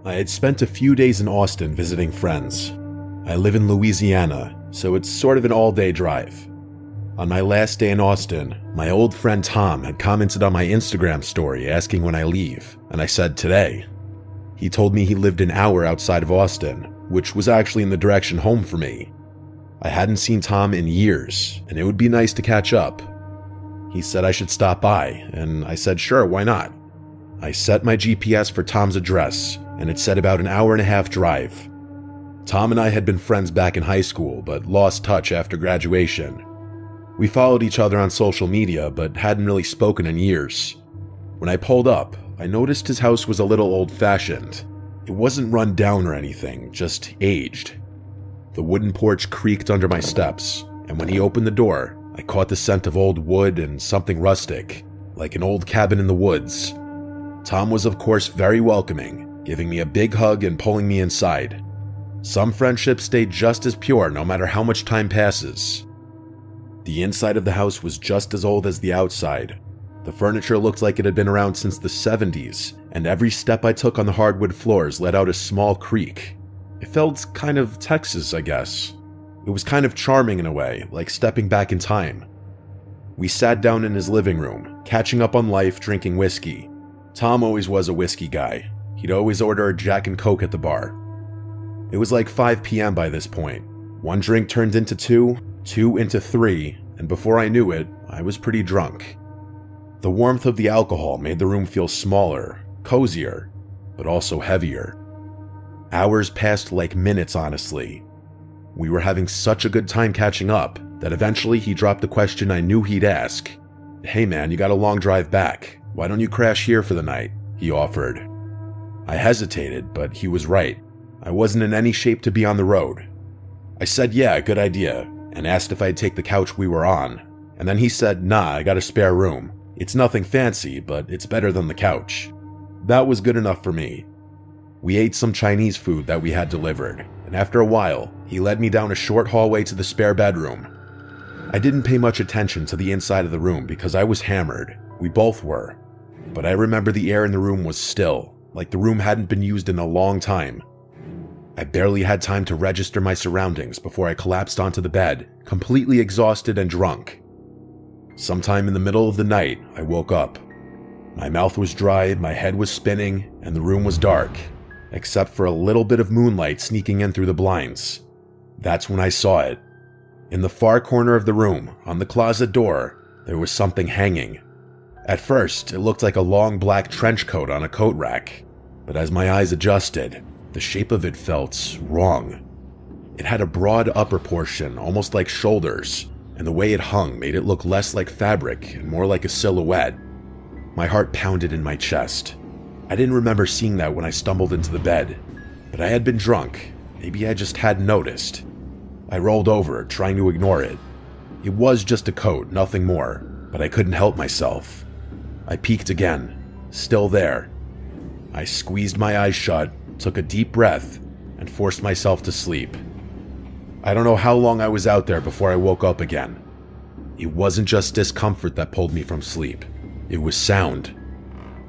I had spent a few days in Austin visiting friends. I live in Louisiana, so it's sort of an all-day drive. On my last day in Austin, my old friend Tom had commented on my Instagram story asking when I leave, and I said today. He told me he lived an hour outside of Austin, which was actually in the direction home for me. I hadn't seen Tom in years, and it would be nice to catch up. He said I should stop by, and I said sure, why not? I set my GPS for Tom's address, and it said about an hour-and-a-half drive. Tom and I had been friends back in high school, but lost touch after graduation. We followed each other on social media, but hadn't really spoken in years. When I pulled up, I noticed his house was a little old-fashioned. It wasn't run down or anything, just aged. The wooden porch creaked under my steps, and when he opened the door, I caught the scent of old wood and something rustic, like an old cabin in the woods. Tom was of course very welcoming, giving me a big hug and pulling me inside. Some friendships stay just as pure no matter how much time passes. The inside of the house was just as old as the outside. The furniture looked like it had been around since the 70s, and every step I took on the hardwood floors let out a small creak. It felt kind of Texas, I guess. It was kind of charming in a way, like stepping back in time. We sat down in his living room, catching up on life, drinking whiskey. Tom always was a whiskey guy. He'd always order a Jack and Coke at the bar. It was like 5 p.m. by this point. One drink turned into two into three, and before I knew it, I was pretty drunk. The warmth of the alcohol made the room feel smaller, cozier, but also heavier. Hours passed like minutes, honestly. We were having such a good time catching up that eventually he dropped the question I knew he'd ask. "Hey man, you got a long drive back. Why don't you crash here for the night?" he offered. I hesitated, but he was right. I wasn't in any shape to be on the road. I said yeah, good idea, and asked if I'd take the couch we were on, and then he said, "Nah, I got a spare room. It's nothing fancy, but it's better than the couch." That was good enough for me. We ate some Chinese food that we had delivered, and after a while, he led me down a short hallway to the spare bedroom. I didn't pay much attention to the inside of the room because I was hammered. We both were. But I remember the air in the room was still, like the room hadn't been used in a long time. I barely had time to register my surroundings before I collapsed onto the bed, completely exhausted and drunk. Sometime in the middle of the night, I woke up. My mouth was dry, my head was spinning, and the room was dark, except for a little bit of moonlight sneaking in through the blinds. That's when I saw it. In the far corner of the room, on the closet door, there was something hanging. At first, it looked like a long black trench coat on a coat rack, but as my eyes adjusted, the shape of it felt wrong. It had a broad upper portion, almost like shoulders, and the way it hung made it look less like fabric and more like a silhouette. My heart pounded in my chest. I didn't remember seeing that when I stumbled into the bed, but I had been drunk. Maybe I just hadn't noticed. I rolled over, trying to ignore it. It was just a coat, nothing more, but I couldn't help myself. I peeked again, still there. I squeezed my eyes shut, took a deep breath, and forced myself to sleep. I don't know how long I was out there before I woke up again. It wasn't just discomfort that pulled me from sleep. It was sound.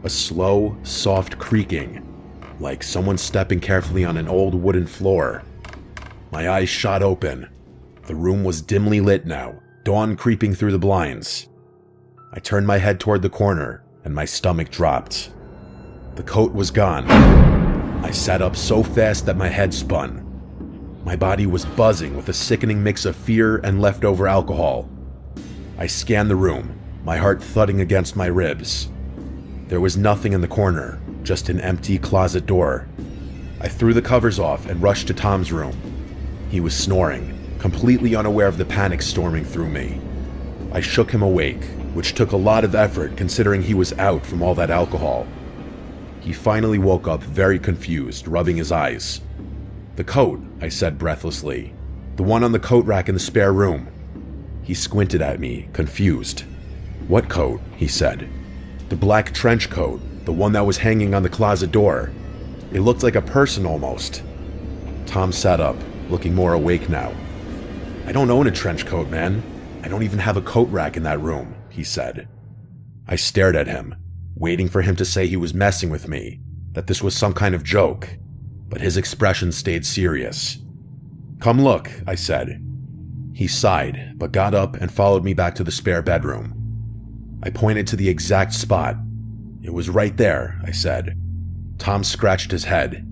A slow, soft creaking, like someone stepping carefully on an old wooden floor. My eyes shot open. The room was dimly lit now, dawn creeping through the blinds. I turned my head toward the corner, and my stomach dropped. The coat was gone. I sat up so fast that my head spun. My body was buzzing with a sickening mix of fear and leftover alcohol. I scanned the room, my heart thudding against my ribs. There was nothing in the corner, just an empty closet door. I threw the covers off and rushed to Tom's room. He was snoring, completely unaware of the panic storming through me. I shook him awake, which took a lot of effort considering he was out from all that alcohol. He finally woke up very confused, rubbing his eyes. "The coat," I said breathlessly. "The one on the coat rack in the spare room." He squinted at me, confused. "What coat?" he said. "The black trench coat, the one that was hanging on the closet door. It looked like a person almost." Tom sat up, looking more awake now. "I don't own a trench coat, man. I don't even have a coat rack in that room," he said. I stared at him, waiting for him to say he was messing with me, that this was some kind of joke, but his expression stayed serious. "Come look," I said. He sighed, but got up and followed me back to the spare bedroom. I pointed to the exact spot. "It was right there," I said. Tom scratched his head.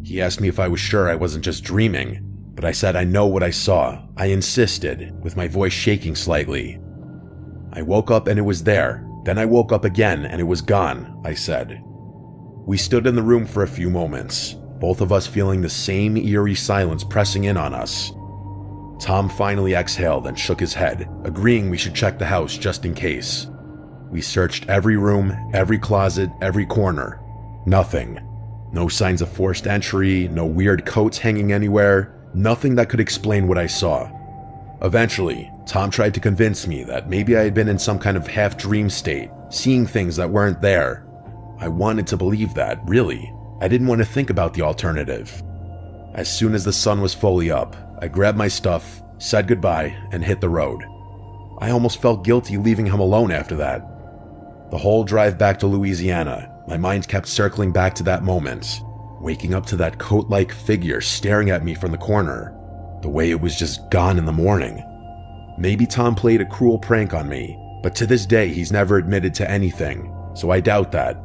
He asked me if I was sure I wasn't just dreaming, but I said I know what I saw. I insisted, with my voice shaking slightly. "I woke up and it was there. Then I woke up again and it was gone," I said. We stood in the room for a few moments, both of us feeling the same eerie silence pressing in on us. Tom finally exhaled and shook his head, agreeing we should check the house just in case. We searched every room, every closet, every corner. Nothing. No signs of forced entry, no weird coats hanging anywhere, nothing that could explain what I saw. Eventually, Tom tried to convince me that maybe I had been in some kind of half-dream state, seeing things that weren't there. I wanted to believe that, really. I didn't want to think about the alternative. As soon as the sun was fully up, I grabbed my stuff, said goodbye, and hit the road. I almost felt guilty leaving him alone after that. The whole drive back to Louisiana, my mind kept circling back to that moment, waking up to that coat-like figure staring at me from the corner, the way it was just gone in the morning. Maybe Tom played a cruel prank on me, but to this day he's never admitted to anything, so I doubt that.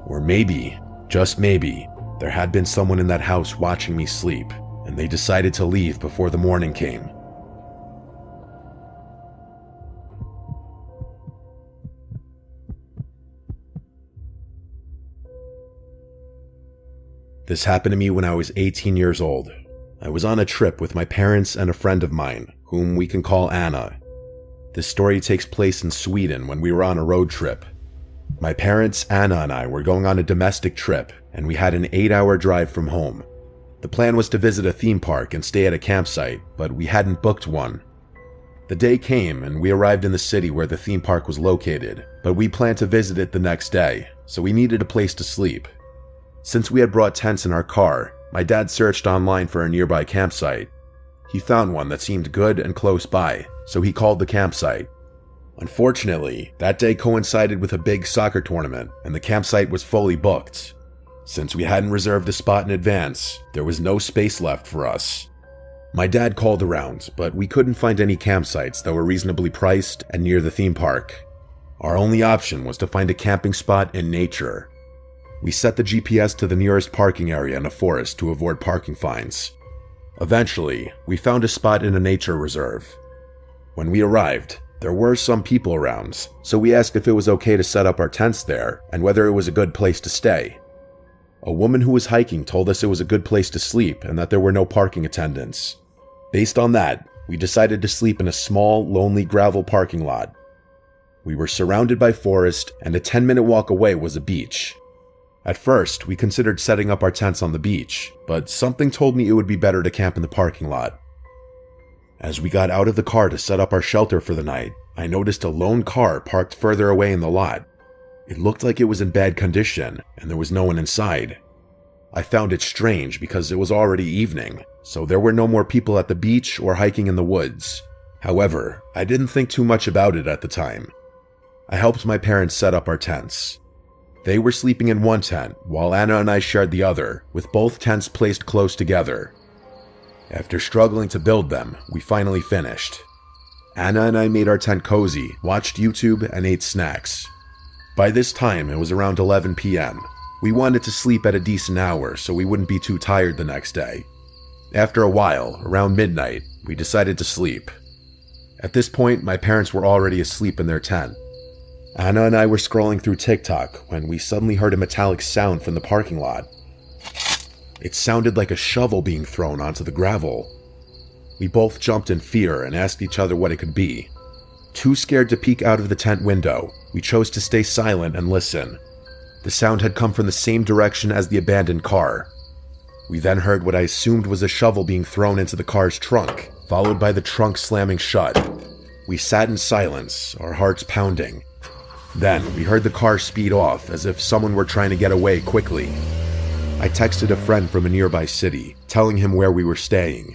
Or maybe, just maybe, there had been someone in that house watching me sleep, and they decided to leave before the morning came. This happened to me when I was 18 years old. I was on a trip with my parents and a friend of mine, whom we can call Anna. This story takes place in Sweden when we were on a road trip. My parents, Anna, and I were going on a domestic trip, and we had an 8-hour drive from home. The plan was to visit a theme park and stay at a campsite, but we hadn't booked one. The day came, and we arrived in the city where the theme park was located, but we planned to visit it the next day, so we needed a place to sleep. Since we had brought tents in our car, my dad searched online for a nearby campsite. He found one that seemed good and close by, so he called the campsite. Unfortunately, that day coincided with a big soccer tournament, and the campsite was fully booked. Since we hadn't reserved a spot in advance, there was no space left for us. My dad called around, but we couldn't find any campsites that were reasonably priced and near the theme park. Our only option was to find a camping spot in nature. We set the GPS to the nearest parking area in a forest to avoid parking fines. Eventually, we found a spot in a nature reserve. When we arrived, there were some people around, so we asked if it was okay to set up our tents there and whether it was a good place to stay. A woman who was hiking told us it was a good place to sleep and that there were no parking attendants. Based on that, we decided to sleep in a small, lonely gravel parking lot. We were surrounded by forest, and a 10-minute walk away was a beach. At first, we considered setting up our tents on the beach, but something told me it would be better to camp in the parking lot. As we got out of the car to set up our shelter for the night, I noticed a lone car parked further away in the lot. It looked like it was in bad condition, and there was no one inside. I found it strange because it was already evening, so there were no more people at the beach or hiking in the woods. However, I didn't think too much about it at the time. I helped my parents set up our tents. They were sleeping in one tent, while Anna and I shared the other, with both tents placed close together. After struggling to build them, we finally finished. Anna and I made our tent cozy, watched YouTube, and ate snacks. By this time, it was around 11 p.m. We wanted to sleep at a decent hour so we wouldn't be too tired the next day. After a while, around midnight, we decided to sleep. At this point, my parents were already asleep in their tent. Anna and I were scrolling through TikTok when we suddenly heard a metallic sound from the parking lot. It sounded like a shovel being thrown onto the gravel. We both jumped in fear and asked each other what it could be. Too scared to peek out of the tent window, we chose to stay silent and listen. The sound had come from the same direction as the abandoned car. We then heard what I assumed was a shovel being thrown into the car's trunk, followed by the trunk slamming shut. We sat in silence, our hearts pounding. Then, we heard the car speed off as if someone were trying to get away quickly. I texted a friend from a nearby city, telling him where we were staying.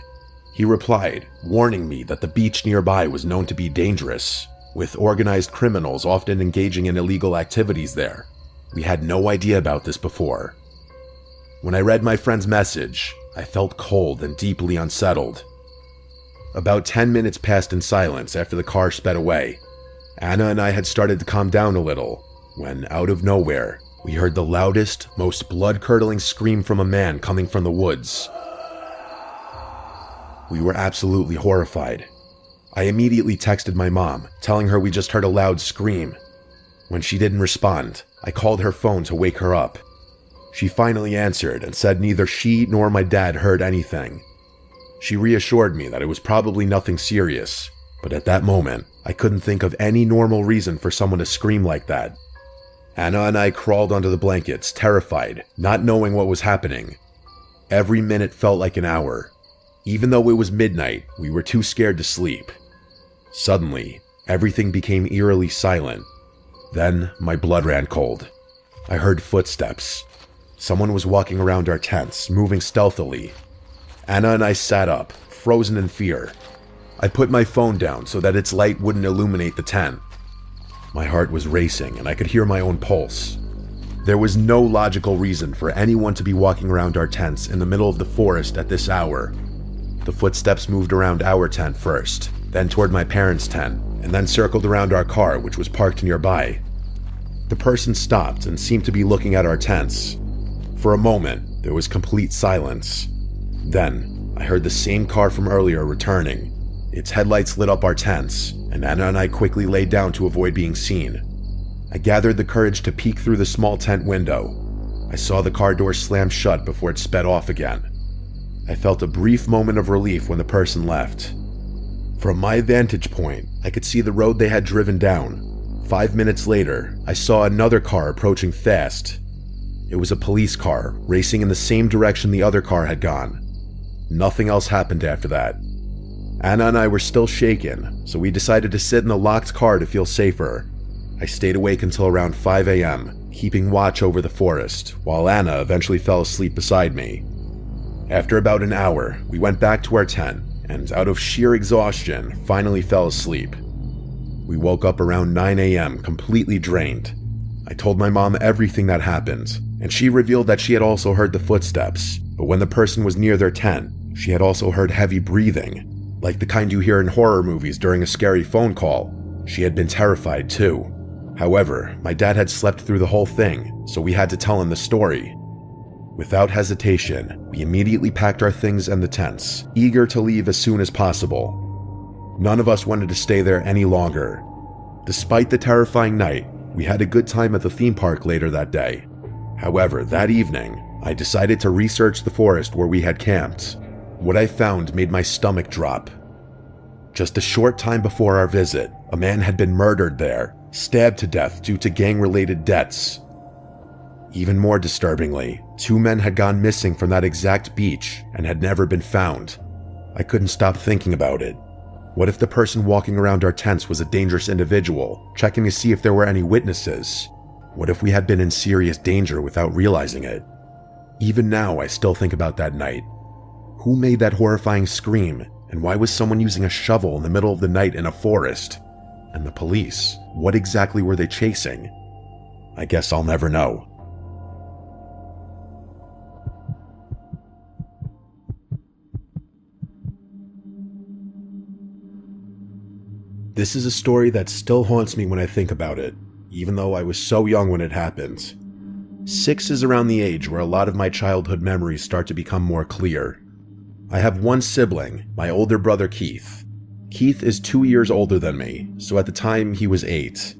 He replied, warning me that the beach nearby was known to be dangerous, with organized criminals often engaging in illegal activities there. We had no idea about this before. When I read my friend's message, I felt cold and deeply unsettled. About 10 minutes passed in silence after the car sped away. Anna and I had started to calm down a little, when, out of nowhere, we heard the loudest, most blood-curdling scream from a man coming from the woods. We were absolutely horrified. I immediately texted my mom, telling her we just heard a loud scream. When she didn't respond, I called her phone to wake her up. She finally answered and said neither she nor my dad heard anything. She reassured me that it was probably nothing serious, but at that moment, I couldn't think of any normal reason for someone to scream like that. Anna and I crawled under the blankets, terrified, not knowing what was happening. Every minute felt like an hour. Even though it was midnight, we were too scared to sleep. Suddenly, everything became eerily silent. Then, my blood ran cold. I heard footsteps. Someone was walking around our tents, moving stealthily. Anna and I sat up, frozen in fear. I put my phone down so that its light wouldn't illuminate the tent. My heart was racing and I could hear my own pulse. There was no logical reason for anyone to be walking around our tents in the middle of the forest at this hour. The footsteps moved around our tent first, then toward my parents' tent, and then circled around our car, which was parked nearby. The person stopped and seemed to be looking at our tents. For a moment, there was complete silence. Then, I heard the same car from earlier returning. Its headlights lit up our tents, and Anna and I quickly laid down to avoid being seen. I gathered the courage to peek through the small tent window. I saw the car door slam shut before it sped off again. I felt a brief moment of relief when the person left. From my vantage point, I could see the road they had driven down. 5 minutes later, I saw another car approaching fast. It was a police car, racing in the same direction the other car had gone. Nothing else happened after that. Anna and I were still shaken, so we decided to sit in the locked car to feel safer. I stayed awake until around 5 a.m., keeping watch over the forest, while Anna eventually fell asleep beside me. After about an hour, we went back to our tent, and out of sheer exhaustion, finally fell asleep. We woke up around 9 a.m. completely drained. I told my mom everything that happened, and she revealed that she had also heard the footsteps, but when the person was near their tent, she had also heard heavy breathing, like the kind you hear in horror movies during a scary phone call. She had been terrified too. However, my dad had slept through the whole thing, so we had to tell him the story. Without hesitation, we immediately packed our things and the tents, eager to leave as soon as possible. None of us wanted to stay there any longer. Despite the terrifying night, we had a good time at the theme park later that day. However, that evening, I decided to research the forest where we had camped. What I found made my stomach drop. Just a short time before our visit, a man had been murdered there, stabbed to death due to gang-related debts. Even more disturbingly, 2 men had gone missing from that exact beach and had never been found. I couldn't stop thinking about it. What if the person walking around our tents was a dangerous individual, checking to see if there were any witnesses? What if we had been in serious danger without realizing it? Even now, I still think about that night. Who made that horrifying scream, and why was someone using a shovel in the middle of the night in a forest? And the police, what exactly were they chasing? I guess I'll never know. This is a story that still haunts me when I think about it, even though I was so young when it happened. 6 is around the age where a lot of my childhood memories start to become more clear. I have one sibling, my older brother Keith. Keith is 2 years older than me, so at the time he was 8.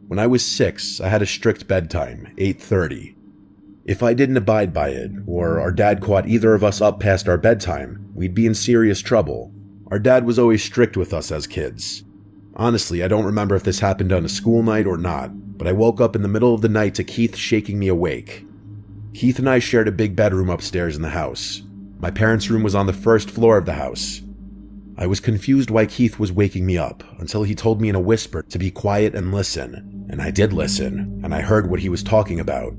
When I was 6, I had a strict bedtime, 8:30. If I didn't abide by it, or our dad caught either of us up past our bedtime, we'd be in serious trouble. Our dad was always strict with us as kids. Honestly, I don't remember if this happened on a school night or not, but I woke up in the middle of the night to Keith shaking me awake. Keith and I shared a big bedroom upstairs in the house. My parents' room was on the first floor of the house. I was confused why Keith was waking me up, until he told me in a whisper to be quiet and listen, and I did listen, and I heard what he was talking about.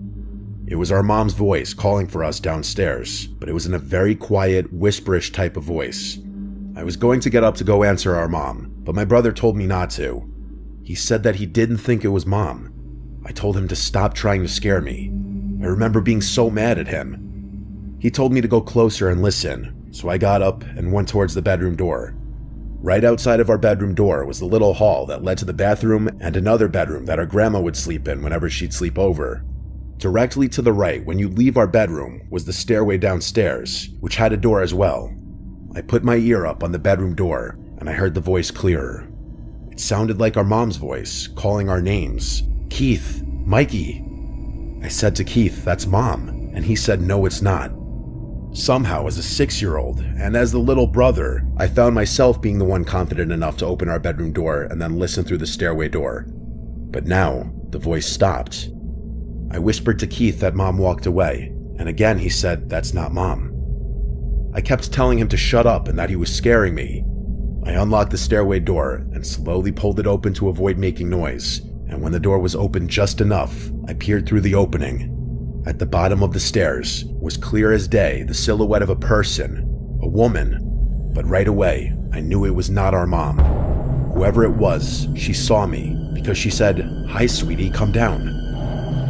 It was our mom's voice calling for us downstairs, but it was in a very quiet, whisperish type of voice. I was going to get up to go answer our mom, but my brother told me not to. He said that he didn't think it was Mom. I told him to stop trying to scare me. I remember being so mad at him. He told me to go closer and listen, so I got up and went towards the bedroom door. Right outside of our bedroom door was the little hall that led to the bathroom and another bedroom that our grandma would sleep in whenever she'd sleep over. Directly to the right, when you leave our bedroom, was the stairway downstairs, which had a door as well. I put my ear up on the bedroom door, and I heard the voice clearer. It sounded like our mom's voice, calling our names. "Keith, Mikey." I said to Keith, "That's Mom," and he said, "No, it's not." Somehow, as a 6-year-old, and as the little brother, I found myself being the one confident enough to open our bedroom door and then listen through the stairway door. But now, the voice stopped. I whispered to Keith that Mom walked away, and again he said, "That's not Mom." I kept telling him to shut up and that he was scaring me. I unlocked the stairway door and slowly pulled it open to avoid making noise, and when the door was open just enough, I peered through the opening. At the bottom of the stairs was clear as day the silhouette of a person, a woman, but right away I knew it was not our mom. Whoever it was, she saw me because she said, "Hi sweetie, come down."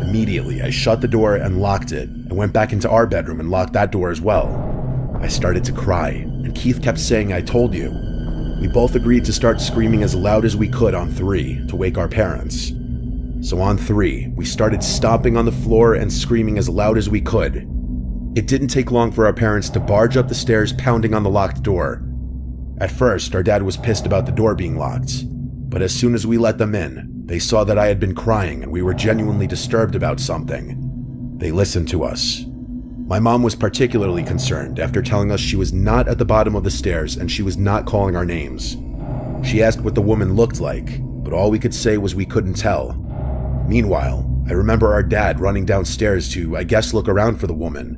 Immediately I shut the door and locked it and went back into our bedroom and locked that door as well. I started to cry, and Keith kept saying, "I told you." We both agreed to start screaming as loud as we could on 3 to wake our parents. So on 3, we started stomping on the floor and screaming as loud as we could. It didn't take long for our parents to barge up the stairs pounding on the locked door. At first, our dad was pissed about the door being locked, but as soon as we let them in, they saw that I had been crying and we were genuinely disturbed about something. They listened to us. My mom was particularly concerned after telling us she was not at the bottom of the stairs and she was not calling our names. She asked what the woman looked like, but all we could say was we couldn't tell. Meanwhile, I remember our dad running downstairs to, I guess, look around for the woman.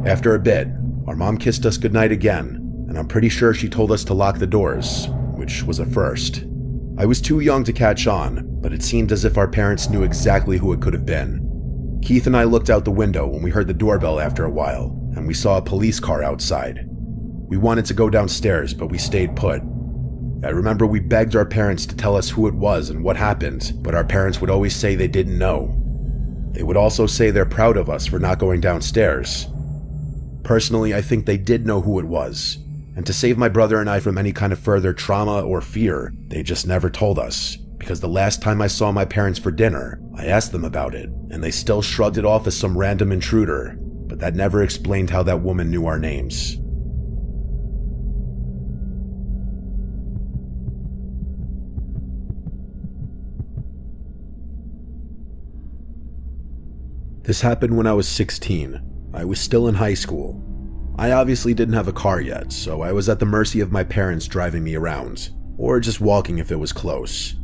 After a bit, our mom kissed us goodnight again, and I'm pretty sure she told us to lock the doors, which was a first. I was too young to catch on, but it seemed as if our parents knew exactly who it could have been. Keith and I looked out the window when we heard the doorbell after a while, and we saw a police car outside. We wanted to go downstairs, but we stayed put. I remember we begged our parents to tell us who it was and what happened, but our parents would always say they didn't know. They would also say they're proud of us for not going downstairs. Personally, I think they did know who it was, and to save my brother and I from any kind of further trauma or fear, they just never told us, because the last time I saw my parents for dinner, I asked them about it, and they still shrugged it off as some random intruder, but that never explained how that woman knew our names. This happened when I was 16. I was still in high school. I obviously didn't have a car yet, so I was at the mercy of my parents driving me around, or just walking if it was close.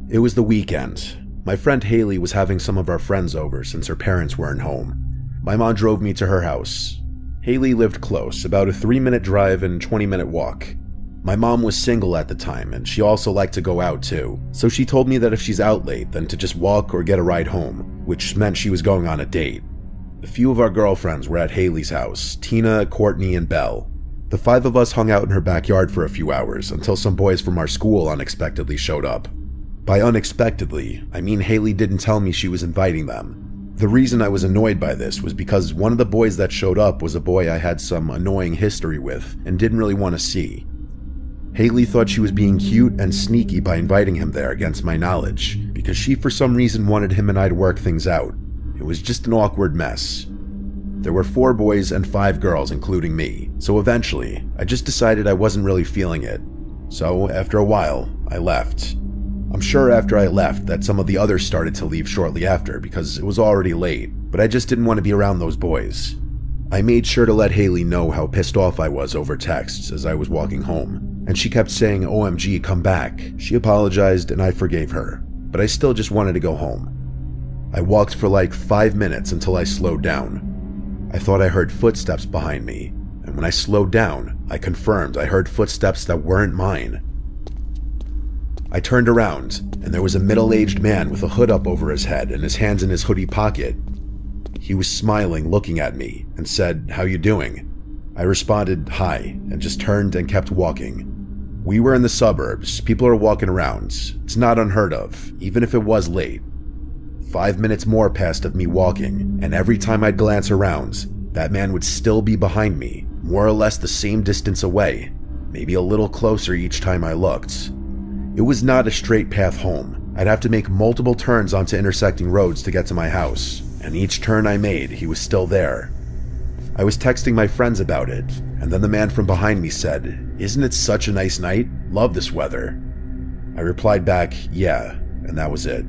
It was the weekend. My friend Haley was having some of our friends over since her parents weren't home. My mom drove me to her house. Haley lived close, about a 3-minute drive and 20-minute walk. My mom was single at the time, and she also liked to go out too, so she told me that if she's out late, then to just walk or get a ride home, which meant she was going on a date. A few of our girlfriends were at Haley's house, Tina, Courtney, and Belle. The 5 of us hung out in her backyard for a few hours until some boys from our school unexpectedly showed up. By unexpectedly, I mean Haley didn't tell me she was inviting them. The reason I was annoyed by this was because one of the boys that showed up was a boy I had some annoying history with and didn't really want to see. Haley thought she was being cute and sneaky by inviting him there against my knowledge, because she for some reason wanted him and I to work things out. It was just an awkward mess. There were 4 boys and 5 girls, including me, so eventually, I just decided I wasn't really feeling it. So, after a while, I left. I'm sure after I left that some of the others started to leave shortly after because it was already late, but I just didn't want to be around those boys. I made sure to let Haley know how pissed off I was over texts as I was walking home, and she kept saying, "OMG, come back." She apologized and I forgave her, but I still just wanted to go home. I walked for like 5 minutes until I slowed down. I thought I heard footsteps behind me, and when I slowed down, I confirmed I heard footsteps that weren't mine. I turned around, and there was a middle-aged man with a hood up over his head and his hands in his hoodie pocket. He was smiling, looking at me, and said, "How you doing?" I responded, "Hi," and just turned and kept walking. We were in the suburbs, people are walking around. It's not unheard of, even if it was late. 5 minutes more passed of me walking, and every time I'd glance around, that man would still be behind me, more or less the same distance away, maybe a little closer each time I looked. It was not a straight path home. I'd have to make multiple turns onto intersecting roads to get to my house, and each turn I made, he was still there. I was texting my friends about it, and then the man from behind me said, "Isn't it such a nice night? Love this weather." I replied back, "Yeah," and that was it.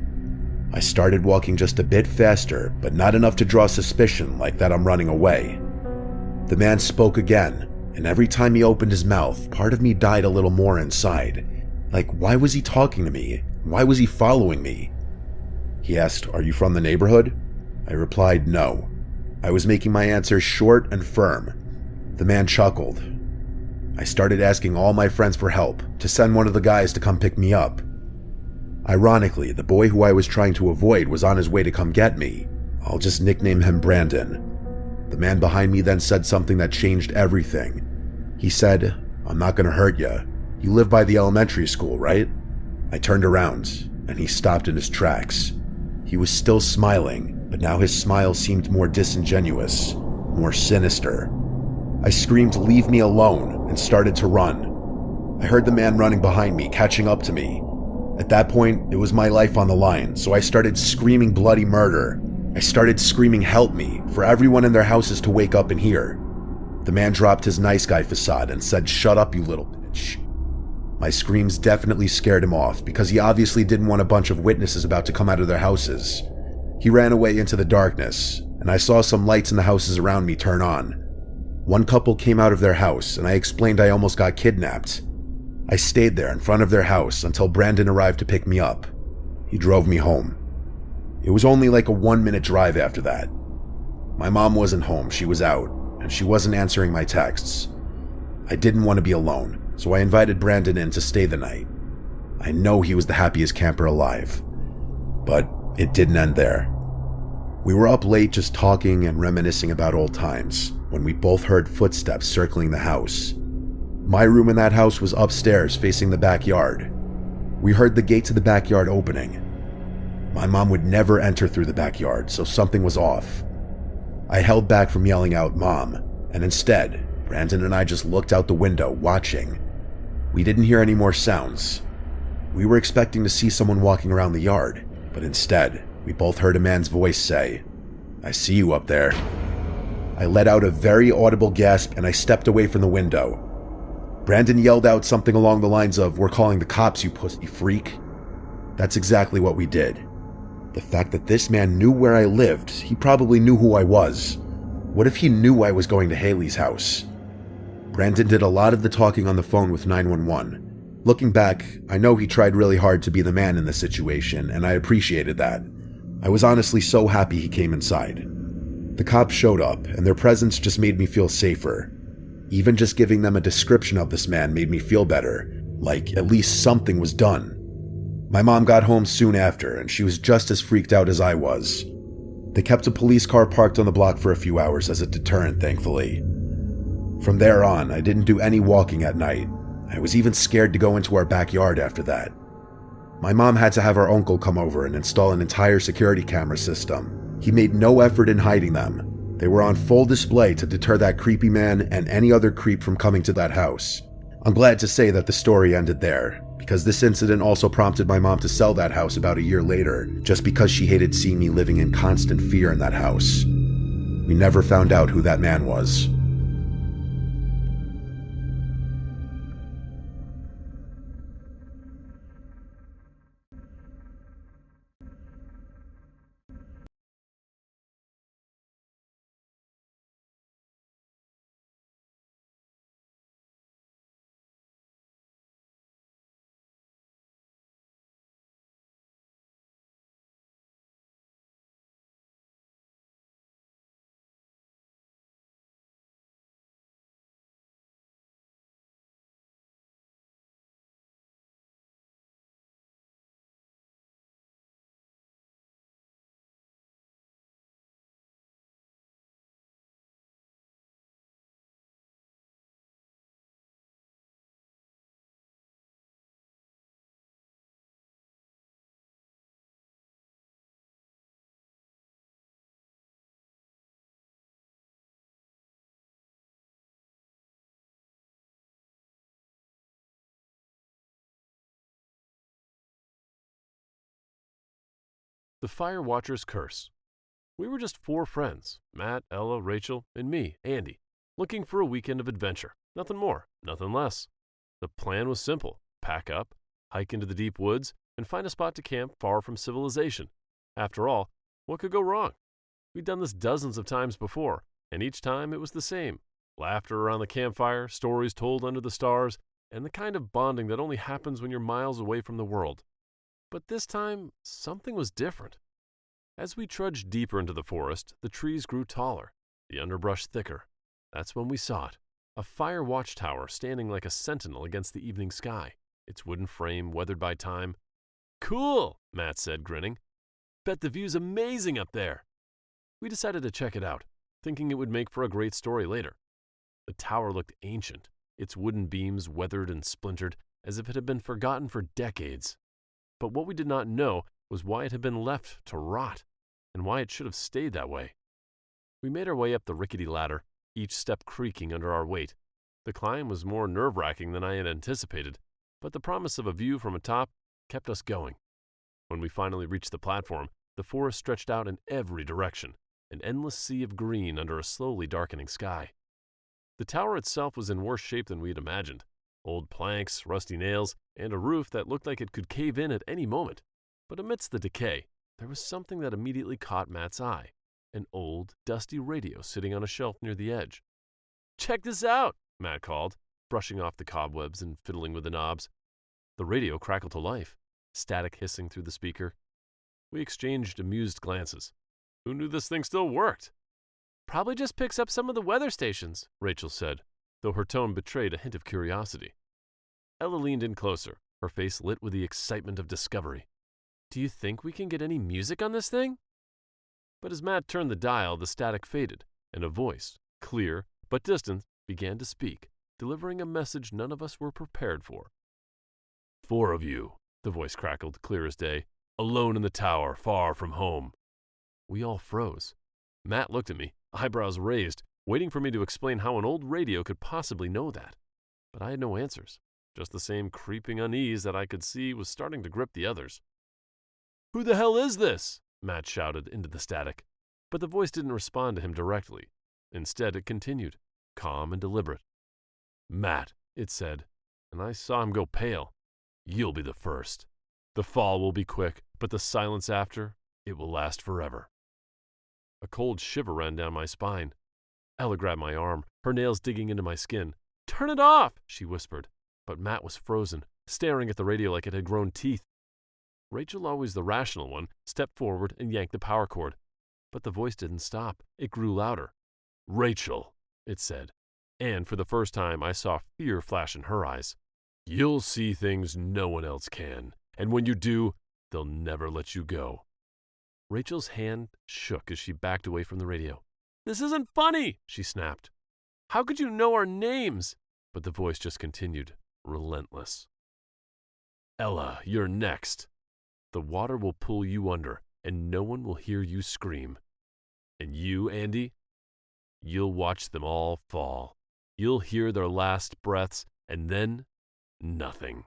I started walking just a bit faster, but not enough to draw suspicion like that I'm running away. The man spoke again, and every time he opened his mouth, part of me died a little more inside. Like, why was he talking to me? Why was he following me? He asked, "Are you from the neighborhood?" I replied, "No." I was making my answers short and firm. The man chuckled. I started asking all my friends for help, to send one of the guys to come pick me up. Ironically, the boy who I was trying to avoid was on his way to come get me. I'll just nickname him Brandon. The man behind me then said something that changed everything. He said, "I'm not gonna hurt you. You live by the elementary school, right?" I turned around, and he stopped in his tracks. He was still smiling, but now his smile seemed more disingenuous, more sinister. I screamed, "Leave me alone," and started to run. I heard the man running behind me, catching up to me. At that point, it was my life on the line, so I started screaming bloody murder. I started screaming, "Help me," for everyone in their houses to wake up and hear. The man dropped his nice guy facade and said, "Shut up, you little bitch." My screams definitely scared him off, because he obviously didn't want a bunch of witnesses about to come out of their houses. He ran away into the darkness, and I saw some lights in the houses around me turn on. One couple came out of their house, and I explained I almost got kidnapped. I stayed there in front of their house until Brandon arrived to pick me up. He drove me home. It was only like a 1-minute drive after that. My mom wasn't home, she was out, and she wasn't answering my texts. I didn't want to be alone, so I invited Brandon in to stay the night. I know he was the happiest camper alive. But it didn't end there. We were up late just talking and reminiscing about old times when we both heard footsteps circling the house. My room in that house was upstairs facing the backyard. We heard the gate to the backyard opening. My mom would never enter through the backyard, so something was off. I held back from yelling out, "Mom," and instead, Brandon and I just looked out the window, watching. We didn't hear any more sounds. We were expecting to see someone walking around the yard, but instead, we both heard a man's voice say, "I see you up there." I let out a very audible gasp and I stepped away from the window. Brandon yelled out something along the lines of, "We're calling the cops, you pussy freak." That's exactly what we did. The fact that this man knew where I lived, he probably knew who I was. What if he knew I was going to Haley's house? Brandon did a lot of the talking on the phone with 911. Looking back, I know he tried really hard to be the man in the situation, and I appreciated that. I was honestly so happy he came inside. The cops showed up, and their presence just made me feel safer. Even just giving them a description of this man made me feel better, like at least something was done. My mom got home soon after, and she was just as freaked out as I was. They kept a police car parked on the block for a few hours as a deterrent, thankfully. From there on, I didn't do any walking at night. I was even scared to go into our backyard after that. My mom had to have our uncle come over and install an entire security camera system. He made no effort in hiding them. They were on full display to deter that creepy man and any other creep from coming to that house. I'm glad to say that the story ended there, because this incident also prompted my mom to sell that house about a year later, just because she hated seeing me living in constant fear in that house. We never found out who that man was. The Fire Watcher's Curse. We were just 4 friends, Matt, Ella, Rachel, and me, Andy, looking for a weekend of adventure. Nothing more, nothing less. The plan was simple: pack up, hike into the deep woods, and find a spot to camp far from civilization. After all, what could go wrong? We'd done this dozens of times before, and each time it was the same. Laughter around the campfire, stories told under the stars, and the kind of bonding that only happens when you're miles away from the world. But this time, something was different. As we trudged deeper into the forest, the trees grew taller, the underbrush thicker. That's when we saw it, a fire watchtower standing like a sentinel against the evening sky, its wooden frame weathered by time. "Cool," Matt said, grinning. "Bet the view's amazing up there." We decided to check it out, thinking it would make for a great story later. The tower looked ancient, its wooden beams weathered and splintered, as if it had been forgotten for decades. But what we did not know was why it had been left to rot, and why it should have stayed that way. We made our way up the rickety ladder, each step creaking under our weight. The climb was more nerve-wracking than I had anticipated, but the promise of a view from atop kept us going. When we finally reached the platform, the forest stretched out in every direction, an endless sea of green under a slowly darkening sky. The tower itself was in worse shape than we had imagined. Old planks, rusty nails, and a roof that looked like it could cave in at any moment. But amidst the decay, there was something that immediately caught Matt's eye: an old, dusty radio sitting on a shelf near the edge. "Check this out," Matt called, brushing off the cobwebs and fiddling with the knobs. The radio crackled to life, static hissing through the speaker. We exchanged amused glances. Who knew this thing still worked? "Probably just picks up some of the weather stations," Rachel said, though her tone betrayed a hint of curiosity. Ella leaned in closer, her face lit with the excitement of discovery. "Do you think we can get any music on this thing?" But as Matt turned the dial, the static faded, and a voice, clear but distant, began to speak, delivering a message none of us were prepared for. "4 of you," the voice crackled, clear as day, "alone in the tower, far from home." We all froze. Matt looked at me, eyebrows raised, waiting for me to explain how an old radio could possibly know that. But I had no answers, just the same creeping unease that I could see was starting to grip the others. "Who the hell is this?" Matt shouted into the static. But the voice didn't respond to him directly. Instead, it continued, calm and deliberate. "Matt," it said, and I saw him go pale. "You'll be the first. The fall will be quick, but the silence after, it will last forever." A cold shiver ran down my spine. Ella grabbed my arm, her nails digging into my skin. "Turn it off," she whispered. But Matt was frozen, staring at the radio like it had grown teeth. Rachel, always the rational one, stepped forward and yanked the power cord. But the voice didn't stop. It grew louder. "Rachel," it said, and for the first time I saw fear flash in her eyes. "You'll see things no one else can, and when you do, they'll never let you go." Rachel's hand shook as she backed away from the radio. "This isn't funny," she snapped. "How could you know our names?" But the voice just continued, relentless. "Ella, you're next. The water will pull you under, and no one will hear you scream. And you, Andy, you'll watch them all fall. You'll hear their last breaths, and then nothing."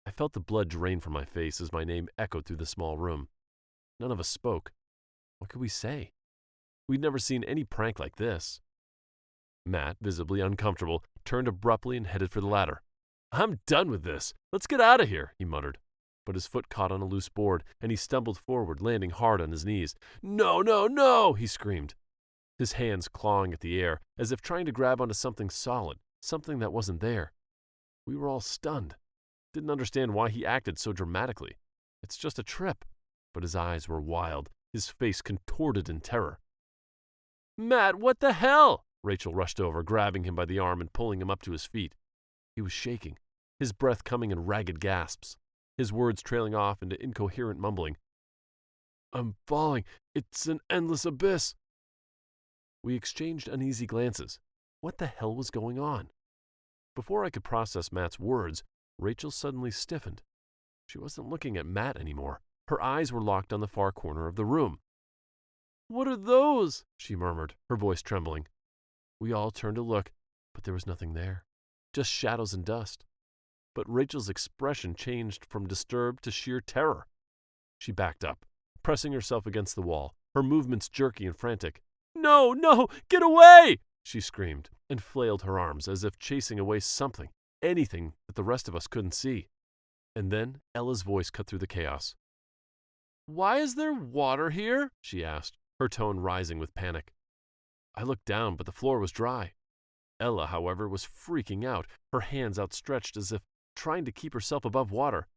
I felt the blood drain from my face as my name echoed through the small room. None of us spoke. What could we say? We'd never seen any prank like this. Matt, visibly uncomfortable, turned abruptly and headed for the ladder. "I'm done with this. Let's get out of here," he muttered. But his foot caught on a loose board, and he stumbled forward, landing hard on his knees. "No, no, no!" he screamed, his hands clawing at the air, as if trying to grab onto something solid, something that wasn't there. We were all stunned. Didn't understand why he acted so dramatically. It's just a trip. But his eyes were wild, his face contorted in terror. "Matt, what the hell?" Rachel rushed over, grabbing him by the arm and pulling him up to his feet. He was shaking, his breath coming in ragged gasps, his words trailing off into incoherent mumbling. "I'm falling. It's an endless abyss." We exchanged uneasy glances. What the hell was going on? Before I could process Matt's words, Rachel suddenly stiffened. She wasn't looking at Matt anymore. Her eyes were locked on the far corner of the room. "What are those?" she murmured, her voice trembling. We all turned to look, but there was nothing there, just shadows and dust. But Rachel's expression changed from disturbed to sheer terror. She backed up, pressing herself against the wall, her movements jerky and frantic. "No, no, get away!" she screamed, and flailed her arms as if chasing away something, anything that the rest of us couldn't see. And then Ella's voice cut through the chaos. "Why is there water here?" she asked, her tone rising with panic. I looked down, but the floor was dry. Ella, however, was freaking out, her hands outstretched as if trying to keep herself above water.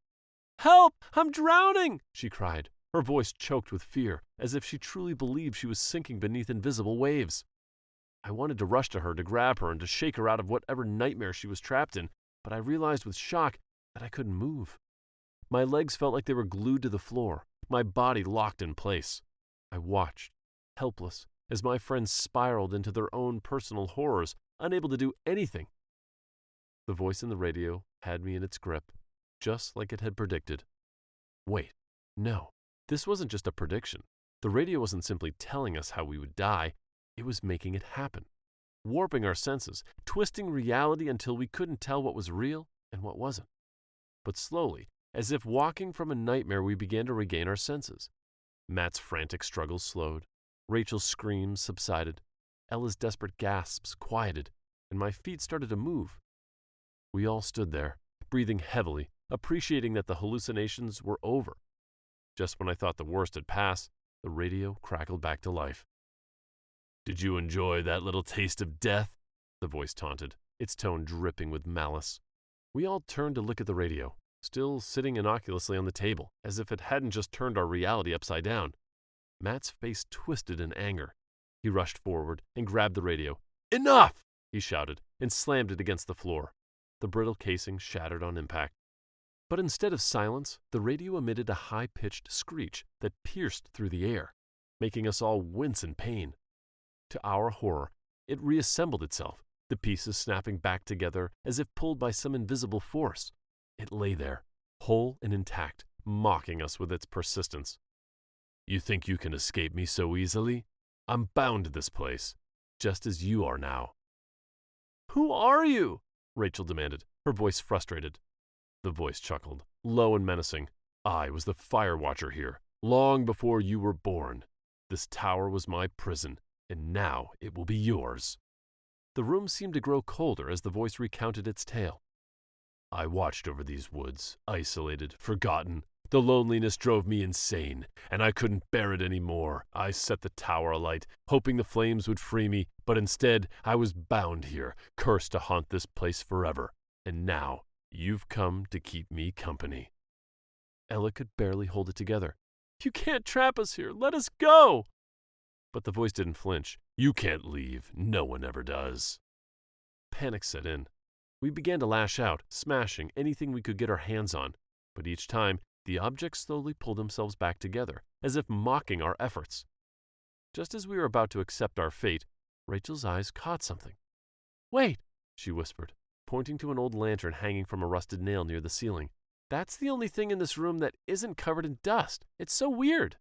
"Help! I'm drowning!" she cried, her voice choked with fear, as if she truly believed she was sinking beneath invisible waves. I wanted to rush to her, to grab her, and to shake her out of whatever nightmare she was trapped in, but I realized with shock that I couldn't move. My legs felt like they were glued to the floor, my body locked in place. I watched, helpless, as my friends spiraled into their own personal horrors, unable to do anything. The voice in the radio had me in its grip, just like it had predicted. Wait, no, this wasn't just a prediction. The radio wasn't simply telling us how we would die, it was making it happen, warping our senses, twisting reality until we couldn't tell what was real and what wasn't. But slowly, as if walking from a nightmare, we began to regain our senses. Matt's frantic struggles slowed, Rachel's screams subsided, Ella's desperate gasps quieted, and my feet started to move. We all stood there, breathing heavily, appreciating that the hallucinations were over. Just when I thought the worst had passed, the radio crackled back to life. "Did you enjoy that little taste of death?" the voice taunted, its tone dripping with malice. We all turned to look at the radio, still sitting innocuously on the table, as if it hadn't just turned our reality upside down. Matt's face twisted in anger. He rushed forward and grabbed the radio. "Enough!" he shouted, and slammed it against the floor. The brittle casing shattered on impact. But instead of silence, the radio emitted a high-pitched screech that pierced through the air, making us all wince in pain. To our horror, it reassembled itself, the pieces snapping back together as if pulled by some invisible force. It lay there, whole and intact, mocking us with its persistence. "You think you can escape me so easily? I'm bound to this place, just as you are now." "Who are you?" Rachel demanded, her voice frustrated. The voice chuckled, low and menacing. "I was the fire watcher here, long before you were born. This tower was my prison, and now it will be yours." The room seemed to grow colder as the voice recounted its tale. "I watched over these woods, isolated, forgotten. The loneliness drove me insane, and I couldn't bear it any more. I set the tower alight, hoping the flames would free me, but instead I was bound here, cursed to haunt this place forever. And now you've come to keep me company." Ella could barely hold it together. "You can't trap us here. Let us go." But the voice didn't flinch. "You can't leave. No one ever does." Panic set in. We began to lash out, smashing anything we could get our hands on. But each time, the objects slowly pulled themselves back together, as if mocking our efforts. Just as we were about to accept our fate, Rachel's eyes caught something. "Wait," she whispered, pointing to an old lantern hanging from a rusted nail near the ceiling. "That's the only thing in this room that isn't covered in dust. It's so weird."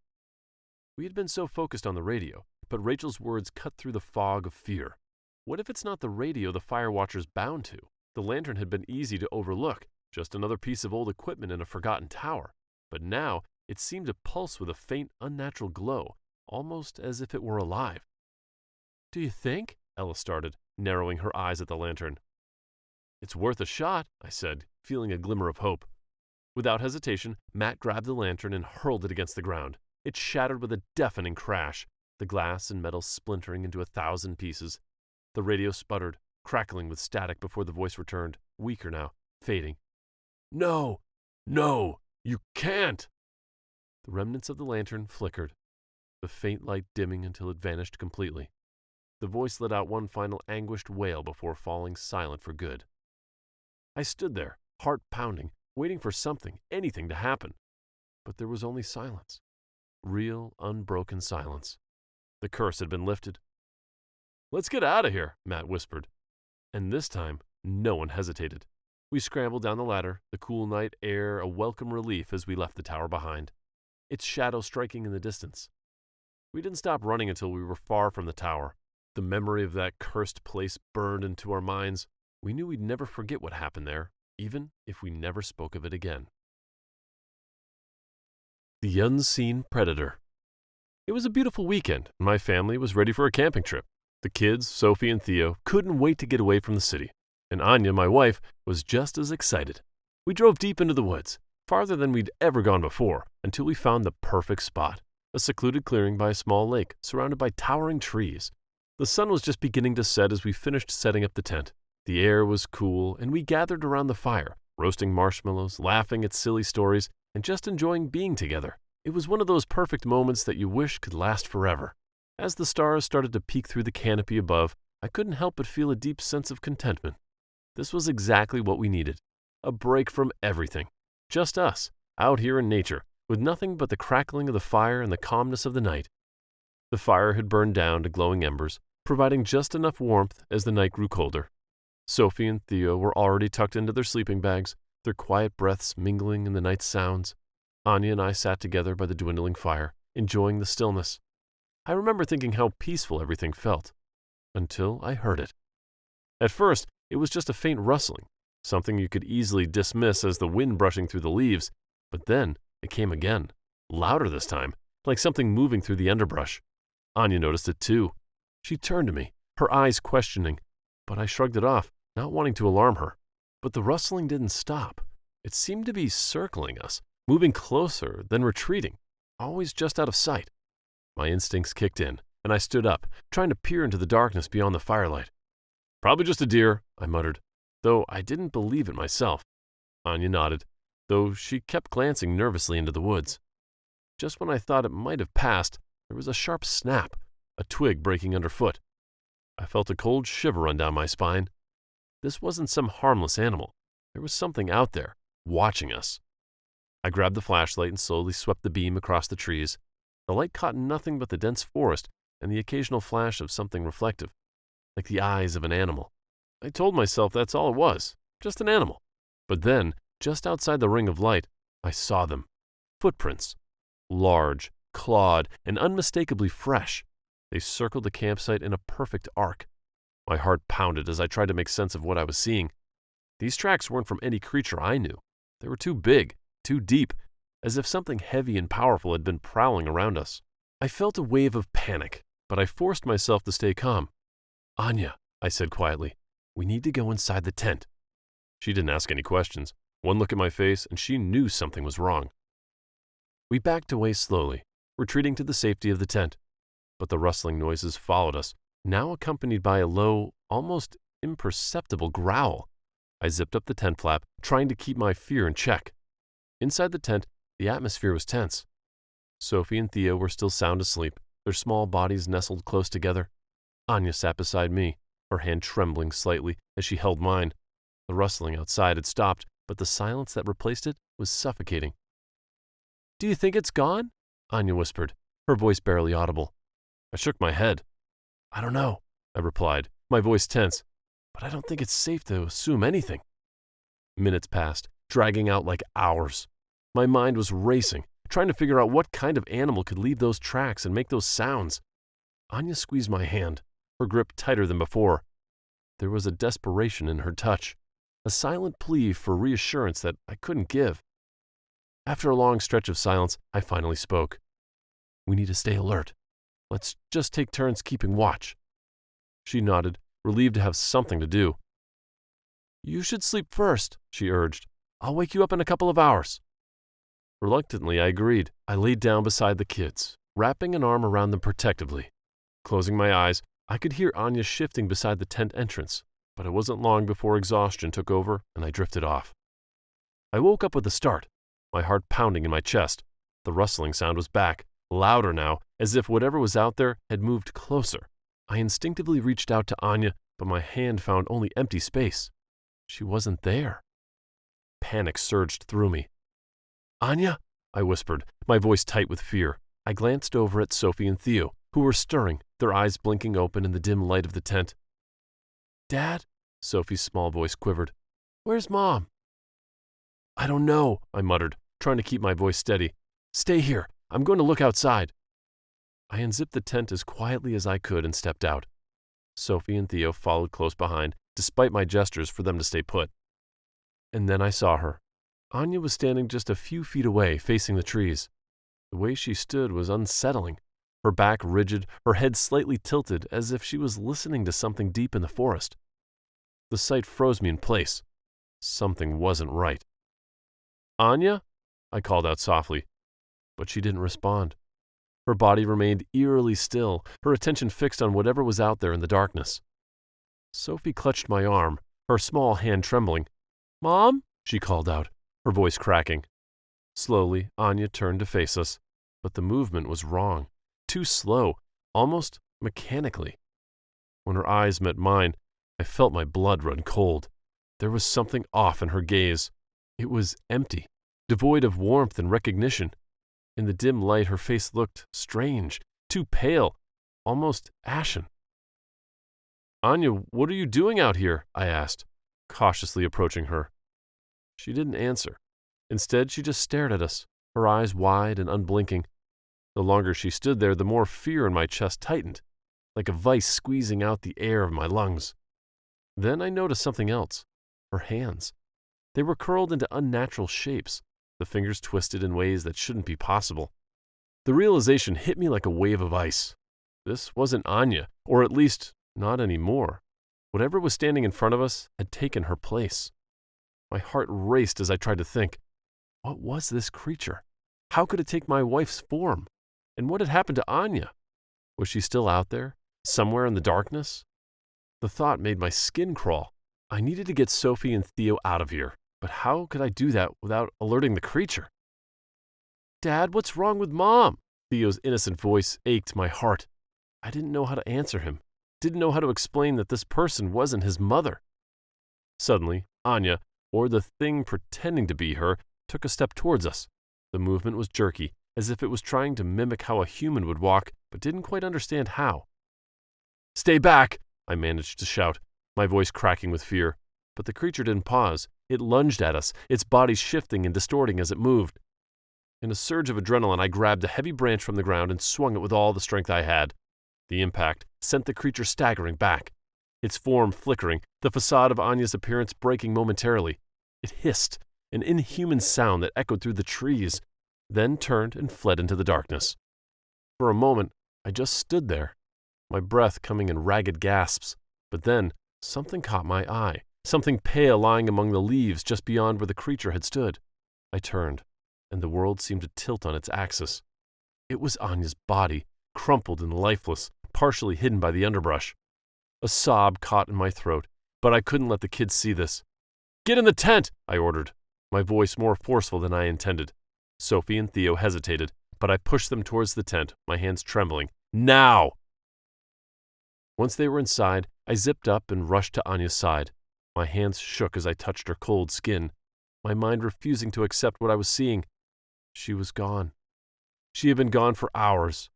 We had been so focused on the radio, but Rachel's words cut through the fog of fear. What if it's not the radio the fire watcher's bound to? The lantern had been easy to overlook, just another piece of old equipment in a forgotten tower. But now it seemed to pulse with a faint, unnatural glow, almost as if it were alive. "Do you think?" Ella started, narrowing her eyes at the lantern. "It's worth a shot," I said, feeling a glimmer of hope. Without hesitation, Matt grabbed the lantern and hurled it against the ground. It shattered with a deafening crash, the glass and metal splintering into 1,000 pieces. The radio sputtered, crackling with static before the voice returned, weaker now, fading. "No! No! You can't!" The remnants of the lantern flickered, the faint light dimming until it vanished completely. The voice let out one final anguished wail before falling silent for good. I stood there, heart pounding, waiting for something, anything to happen. But there was only silence. Real, unbroken silence. The curse had been lifted. "Let's get out of here," Matt whispered. And this time, no one hesitated. We scrambled down the ladder, the cool night air a welcome relief as we left the tower behind, its shadow striking in the distance. We didn't stop running until we were far from the tower. The memory of that cursed place burned into our minds. We knew we'd never forget what happened there, even if we never spoke of it again. The Unseen Predator. It was a beautiful weekend, and my family was ready for a camping trip. The kids, Sophie and Theo, couldn't wait to get away from the city, and Anya, my wife, was just as excited. We drove deep into the woods, farther than we'd ever gone before, until we found the perfect spot, a secluded clearing by a small lake surrounded by towering trees. The sun was just beginning to set as we finished setting up the tent. The air was cool, and we gathered around the fire, roasting marshmallows, laughing at silly stories, and just enjoying being together. It was one of those perfect moments that you wish could last forever. As the stars started to peek through the canopy above, I couldn't help but feel a deep sense of contentment. This was exactly what we needed. A break from everything. Just us, out here in nature, with nothing but the crackling of the fire and the calmness of the night. The fire had burned down to glowing embers, providing just enough warmth as the night grew colder. Sophie and Theo were already tucked into their sleeping bags, their quiet breaths mingling in the night's sounds. Anya and I sat together by the dwindling fire, enjoying the stillness. I remember thinking how peaceful everything felt, until I heard it. At first, it was just a faint rustling, something you could easily dismiss as the wind brushing through the leaves, but then it came again, louder this time, like something moving through the underbrush. Anya noticed it too. She turned to me, her eyes questioning, but I shrugged it off, not wanting to alarm her. But the rustling didn't stop. It seemed to be circling us, moving closer, then retreating, always just out of sight. My instincts kicked in, and I stood up, trying to peer into the darkness beyond the firelight. "Probably just a deer," I muttered, though I didn't believe it myself. Anya nodded, though she kept glancing nervously into the woods. Just when I thought it might have passed, there was a sharp snap, a twig breaking underfoot. I felt a cold shiver run down my spine. This wasn't some harmless animal. There was something out there, watching us. I grabbed the flashlight and slowly swept the beam across the trees. The light caught nothing but the dense forest and the occasional flash of something reflective, like the eyes of an animal. I told myself that's all it was, just an animal. But then, just outside the ring of light, I saw them. Footprints. Large, clawed, and unmistakably fresh. They circled the campsite in a perfect arc. My heart pounded as I tried to make sense of what I was seeing. These tracks weren't from any creature I knew. They were too big, too deep, as if something heavy and powerful had been prowling around us. I felt a wave of panic, but I forced myself to stay calm. "Anya," I said quietly, "we need to go inside the tent." She didn't ask any questions. One look at my face, and she knew something was wrong. We backed away slowly, retreating to the safety of the tent. But the rustling noises followed us, now accompanied by a low, almost imperceptible growl. I zipped up the tent flap, trying to keep my fear in check. Inside the tent, the atmosphere was tense. Sophie and Theo were still sound asleep, their small bodies nestled close together. Anya sat beside me, her hand trembling slightly as she held mine. The rustling outside had stopped, but the silence that replaced it was suffocating. "Do you think it's gone?" Anya whispered, her voice barely audible. I shook my head. "I don't know," I replied, my voice tense, "but I don't think it's safe to assume anything." Minutes passed, dragging out like hours. My mind was racing, trying to figure out what kind of animal could leave those tracks and make those sounds. Anya squeezed my hand, her grip tighter than before. There was a desperation in her touch, a silent plea for reassurance that I couldn't give. After a long stretch of silence, I finally spoke. "We need to stay alert. Let's just take turns keeping watch." She nodded, relieved to have something to do. "You should sleep first," she urged. "I'll wake you up in a couple of hours." Reluctantly, I agreed. I laid down beside the kids, wrapping an arm around them protectively. Closing my eyes, I could hear Anya shifting beside the tent entrance, but it wasn't long before exhaustion took over and I drifted off. I woke up with a start, my heart pounding in my chest. The rustling sound was back, louder now, as if whatever was out there had moved closer. I instinctively reached out to Anya, but my hand found only empty space. She wasn't there. Panic surged through me. "Anya?" I whispered, my voice tight with fear. I glanced over at Sophie and Theo, who were stirring, their eyes blinking open in the dim light of the tent. "Dad?" Sophie's small voice quivered. "Where's Mom?" "I don't know," I muttered, trying to keep my voice steady. "Stay here. I'm going to look outside." I unzipped the tent as quietly as I could and stepped out. Sophie and Theo followed close behind, despite my gestures for them to stay put. And then I saw her. Anya was standing just a few feet away, facing the trees. The way she stood was unsettling, her back rigid, her head slightly tilted as if she was listening to something deep in the forest. The sight froze me in place. Something wasn't right. "Anya?" I called out softly, but she didn't respond. Her body remained eerily still, her attention fixed on whatever was out there in the darkness. Sophie clutched my arm, her small hand trembling. "Mom?" she called out, her voice cracking. Slowly, Anya turned to face us, but the movement was wrong, too slow, almost mechanically. When her eyes met mine, I felt my blood run cold. There was something off in her gaze. It was empty, devoid of warmth and recognition. In the dim light, her face looked strange, too pale, almost ashen. "Anya, what are you doing out here?" I asked, cautiously approaching her. She didn't answer. Instead, she just stared at us, her eyes wide and unblinking. The longer she stood there, the more fear in my chest tightened, like a vice squeezing out the air of my lungs. Then I noticed something else. Her hands. They were curled into unnatural shapes, the fingers twisted in ways that shouldn't be possible. The realization hit me like a wave of ice. This wasn't Anya, or at least not anymore. Whatever was standing in front of us had taken her place. My heart raced as I tried to think. What was this creature? How could it take my wife's form? And what had happened to Anya? Was she still out there, somewhere in the darkness? The thought made my skin crawl. I needed to get Sophie and Theo out of here, but how could I do that without alerting the creature? "Dad, what's wrong with Mom?" Theo's innocent voice ached my heart. I didn't know how to answer him, didn't know how to explain that this person wasn't his mother. Suddenly, Anya, or the thing pretending to be her, took a step towards us. The movement was jerky, as if it was trying to mimic how a human would walk, but didn't quite understand how. "Stay back!" I managed to shout, my voice cracking with fear. But the creature didn't pause. It lunged at us, its body shifting and distorting as it moved. In a surge of adrenaline, I grabbed a heavy branch from the ground and swung it with all the strength I had. The impact sent the creature staggering back, its form flickering, the facade of Anya's appearance breaking momentarily. It hissed, an inhuman sound that echoed through the trees, then turned and fled into the darkness. For a moment, I just stood there, my breath coming in ragged gasps. But then, something caught my eye, something pale lying among the leaves just beyond where the creature had stood. I turned, and the world seemed to tilt on its axis. It was Anya's body, crumpled and lifeless, partially hidden by the underbrush. A sob caught in my throat, but I couldn't let the kids see this. "Get in the tent!" I ordered, my voice more forceful than I intended. Sophie and Theo hesitated, but I pushed them towards the tent, my hands trembling. "Now!" Once they were inside, I zipped up and rushed to Anya's side. My hands shook as I touched her cold skin, my mind refusing to accept what I was seeing. She was gone. She had been gone for hours,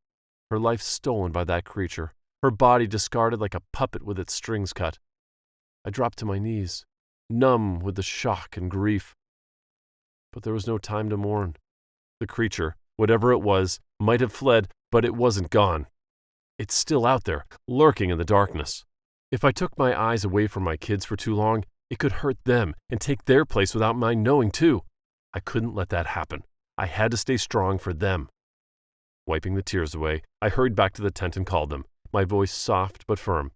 her life stolen by that creature, her body discarded like a puppet with its strings cut. I dropped to my knees, numb with the shock and grief. But there was no time to mourn. The creature, whatever it was, might have fled, but it wasn't gone. It's still out there, lurking in the darkness. If I took my eyes away from my kids for too long, it could hurt them and take their place without my knowing too. I couldn't let that happen. I had to stay strong for them. Wiping the tears away, I hurried back to the tent and called them, my voice soft but firm.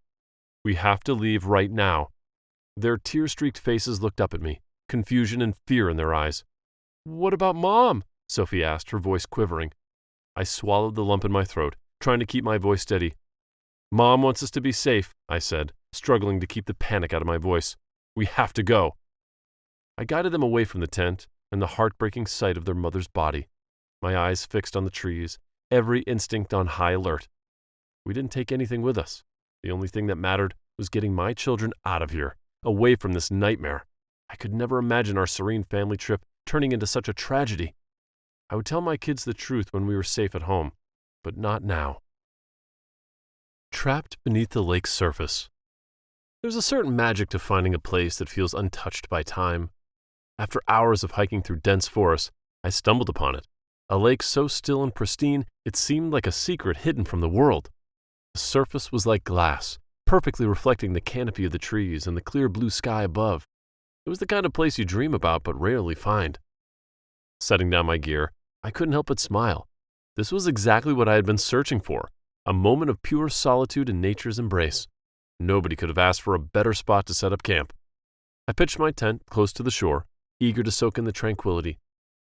"We have to leave right now." Their tear-streaked faces looked up at me, confusion and fear in their eyes. "What about Mom?" Sophie asked, her voice quivering. I swallowed the lump in my throat, trying to keep my voice steady. "Mom wants us to be safe," I said, struggling to keep the panic out of my voice. "We have to go." I guided them away from the tent and the heartbreaking sight of their mother's body, my eyes fixed on the trees, every instinct on high alert. We didn't take anything with us. The only thing that mattered was getting my children out of here, away from this nightmare. I could never imagine our serene family trip turning into such a tragedy. I would tell my kids the truth when we were safe at home, but not now. Trapped beneath the lake's surface. There's a certain magic to finding a place that feels untouched by time. After hours of hiking through dense forests, I stumbled upon it. A lake so still and pristine, it seemed like a secret hidden from the world. The surface was like glass, perfectly reflecting the canopy of the trees and the clear blue sky above. It was the kind of place you dream about but rarely find. Setting down my gear, I couldn't help but smile. This was exactly what I had been searching for, a moment of pure solitude in nature's embrace. Nobody could have asked for a better spot to set up camp. I pitched my tent close to the shore, eager to soak in the tranquility.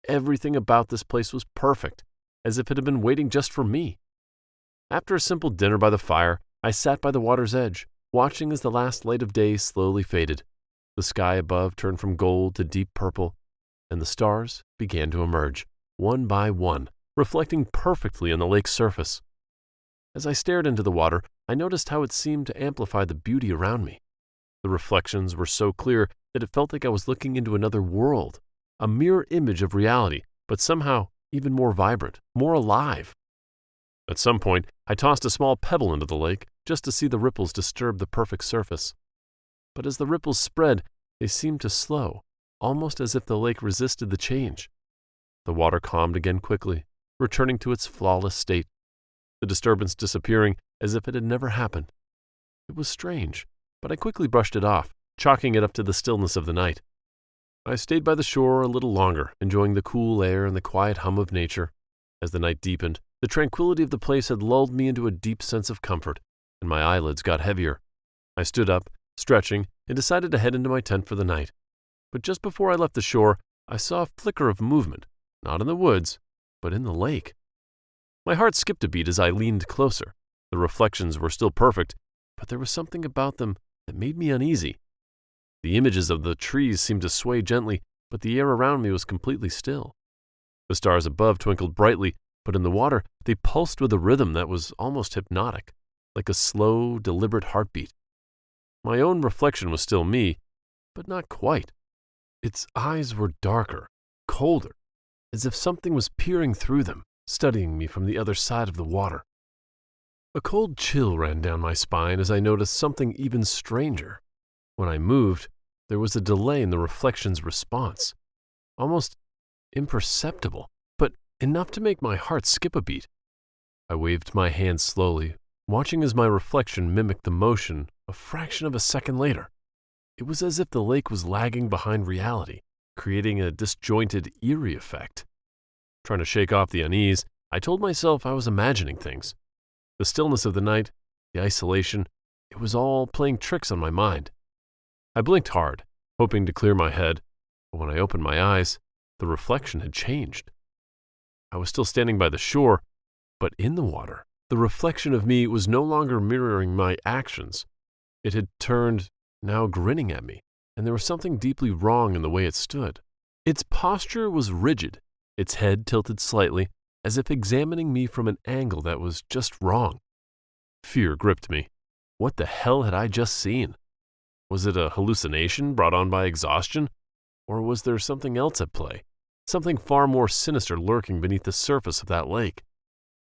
Everything about this place was perfect, as if it had been waiting just for me. After a simple dinner by the fire, I sat by the water's edge, watching as the last light of day slowly faded. The sky above turned from gold to deep purple, and the stars began to emerge, one by one, reflecting perfectly on the lake's surface. As I stared into the water, I noticed how it seemed to amplify the beauty around me. The reflections were so clear that it felt like I was looking into another world, a mirror image of reality, but somehow even more vibrant, more alive. At some point, I tossed a small pebble into the lake just to see the ripples disturb the perfect surface. But as the ripples spread, they seemed to slow, almost as if the lake resisted the change. The water calmed again quickly, returning to its flawless state, the disturbance disappearing as if it had never happened. It was strange, but I quickly brushed it off, chalking it up to the stillness of the night. I stayed by the shore a little longer, enjoying the cool air and the quiet hum of nature. As the night deepened, the tranquility of the place had lulled me into a deep sense of comfort, and my eyelids got heavier. I stood up, stretching, and decided to head into my tent for the night. But just before I left the shore, I saw a flicker of movement, not in the woods, but in the lake. My heart skipped a beat as I leaned closer. The reflections were still perfect, but there was something about them that made me uneasy. The images of the trees seemed to sway gently, but the air around me was completely still. The stars above twinkled brightly, but in the water they pulsed with a rhythm that was almost hypnotic, like a slow, deliberate heartbeat. My own reflection was still me, but not quite. Its eyes were darker, colder, as if something was peering through them, studying me from the other side of the water. A cold chill ran down my spine as I noticed something even stranger. When I moved, there was a delay in the reflection's response, almost imperceptible, but enough to make my heart skip a beat. I waved my hand slowly, watching as my reflection mimicked the motion a fraction of a second later. It was as if the lake was lagging behind reality, creating a disjointed, eerie effect. Trying to shake off the unease, I told myself I was imagining things. The stillness of the night, the isolation, it was all playing tricks on my mind. I blinked hard, hoping to clear my head, but when I opened my eyes, the reflection had changed. I was still standing by the shore, but in the water, the reflection of me was no longer mirroring my actions. It had turned, now grinning at me, and there was something deeply wrong in the way it stood. Its posture was rigid, its head tilted slightly, as if examining me from an angle that was just wrong. Fear gripped me. What the hell had I just seen? Was it a hallucination brought on by exhaustion? Or was there something else at play? Something far more sinister lurking beneath the surface of that lake?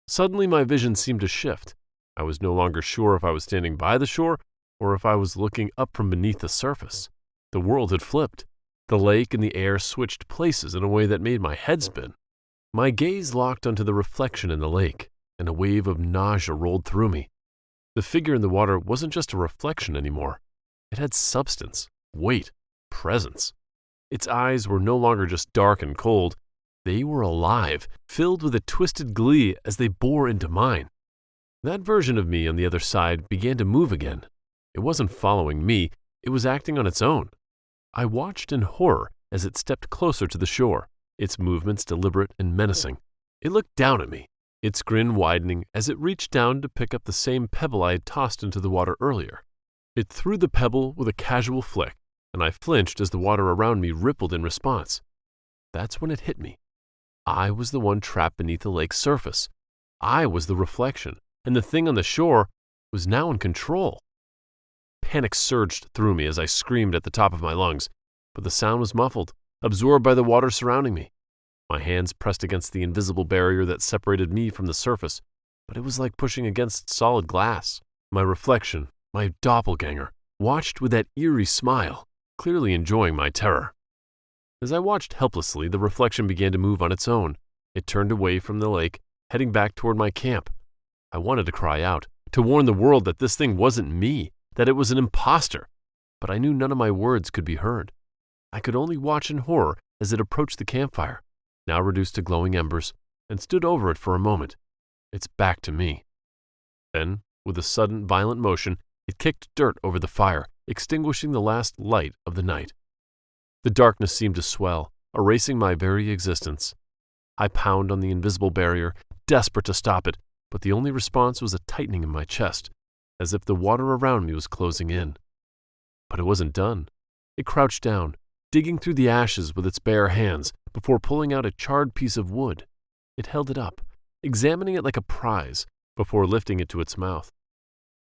Suddenly my vision seemed to shift. I was no longer sure if I was standing by the shore or if I was looking up from beneath the surface. The world had flipped. The lake and the air switched places in a way that made my head spin. My gaze locked onto the reflection in the lake, and a wave of nausea rolled through me. The figure in the water wasn't just a reflection anymore. It had substance, weight, presence. Its eyes were no longer just dark and cold. They were alive, filled with a twisted glee as they bore into mine. That version of me on the other side began to move again. It wasn't following me, it was acting on its own. I watched in horror as it stepped closer to the shore, its movements deliberate and menacing. It looked down at me, its grin widening as it reached down to pick up the same pebble I had tossed into the water earlier. It threw the pebble with a casual flick, and I flinched as the water around me rippled in response. That's when it hit me. I was the one trapped beneath the lake's surface. I was the reflection, and the thing on the shore was now in control. Panic surged through me as I screamed at the top of my lungs, but the sound was muffled, absorbed by the water surrounding me. My hands pressed against the invisible barrier that separated me from the surface, but it was like pushing against solid glass. My reflection, my doppelganger, watched with that eerie smile, clearly enjoying my terror. As I watched helplessly, the reflection began to move on its own. It turned away from the lake, heading back toward my camp. I wanted to cry out, to warn the world that this thing wasn't me, that it was an imposter, but I knew none of my words could be heard. I could only watch in horror as it approached the campfire, now reduced to glowing embers, and stood over it for a moment, its back to me. Then, with a sudden, violent motion, it kicked dirt over the fire, extinguishing the last light of the night. The darkness seemed to swell, erasing my very existence. I pounded on the invisible barrier, desperate to stop it, but the only response was a tightening in my chest, as if the water around me was closing in. But it wasn't done. It crouched down, digging through the ashes with its bare hands before pulling out a charred piece of wood. It held it up, examining it like a prize, before lifting it to its mouth.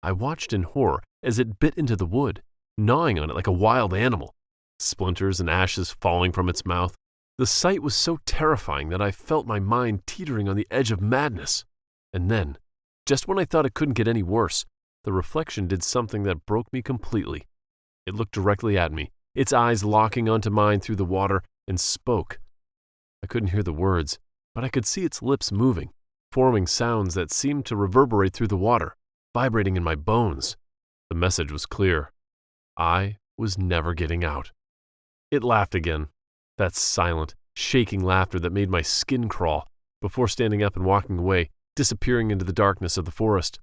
I watched in horror as it bit into the wood, gnawing on it like a wild animal, splinters and ashes falling from its mouth. The sight was so terrifying that I felt my mind teetering on the edge of madness. And then, just when I thought it couldn't get any worse, the reflection did something that broke me completely. It looked directly at me, its eyes locking onto mine through the water, and spoke. I couldn't hear the words, but I could see its lips moving, forming sounds that seemed to reverberate through the water, vibrating in my bones. The message was clear. I was never getting out. It laughed again, that silent, shaking laughter that made my skin crawl, before standing up and walking away, disappearing into the darkness of the forest.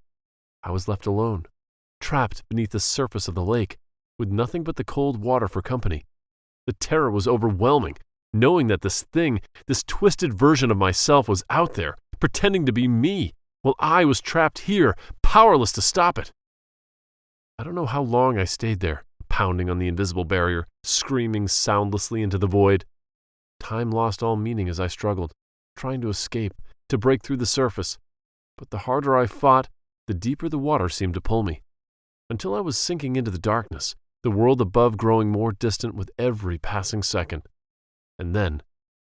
I was left alone, trapped beneath the surface of the lake, with nothing but the cold water for company. The terror was overwhelming, knowing that this thing, this twisted version of myself was out there, pretending to be me, while I was trapped here, powerless to stop it. I don't know how long I stayed there, pounding on the invisible barrier, screaming soundlessly into the void. Time lost all meaning as I struggled, trying to escape, to break through the surface. But the harder I fought, the deeper the water seemed to pull me, until I was sinking into the darkness, the world above growing more distant with every passing second. And then,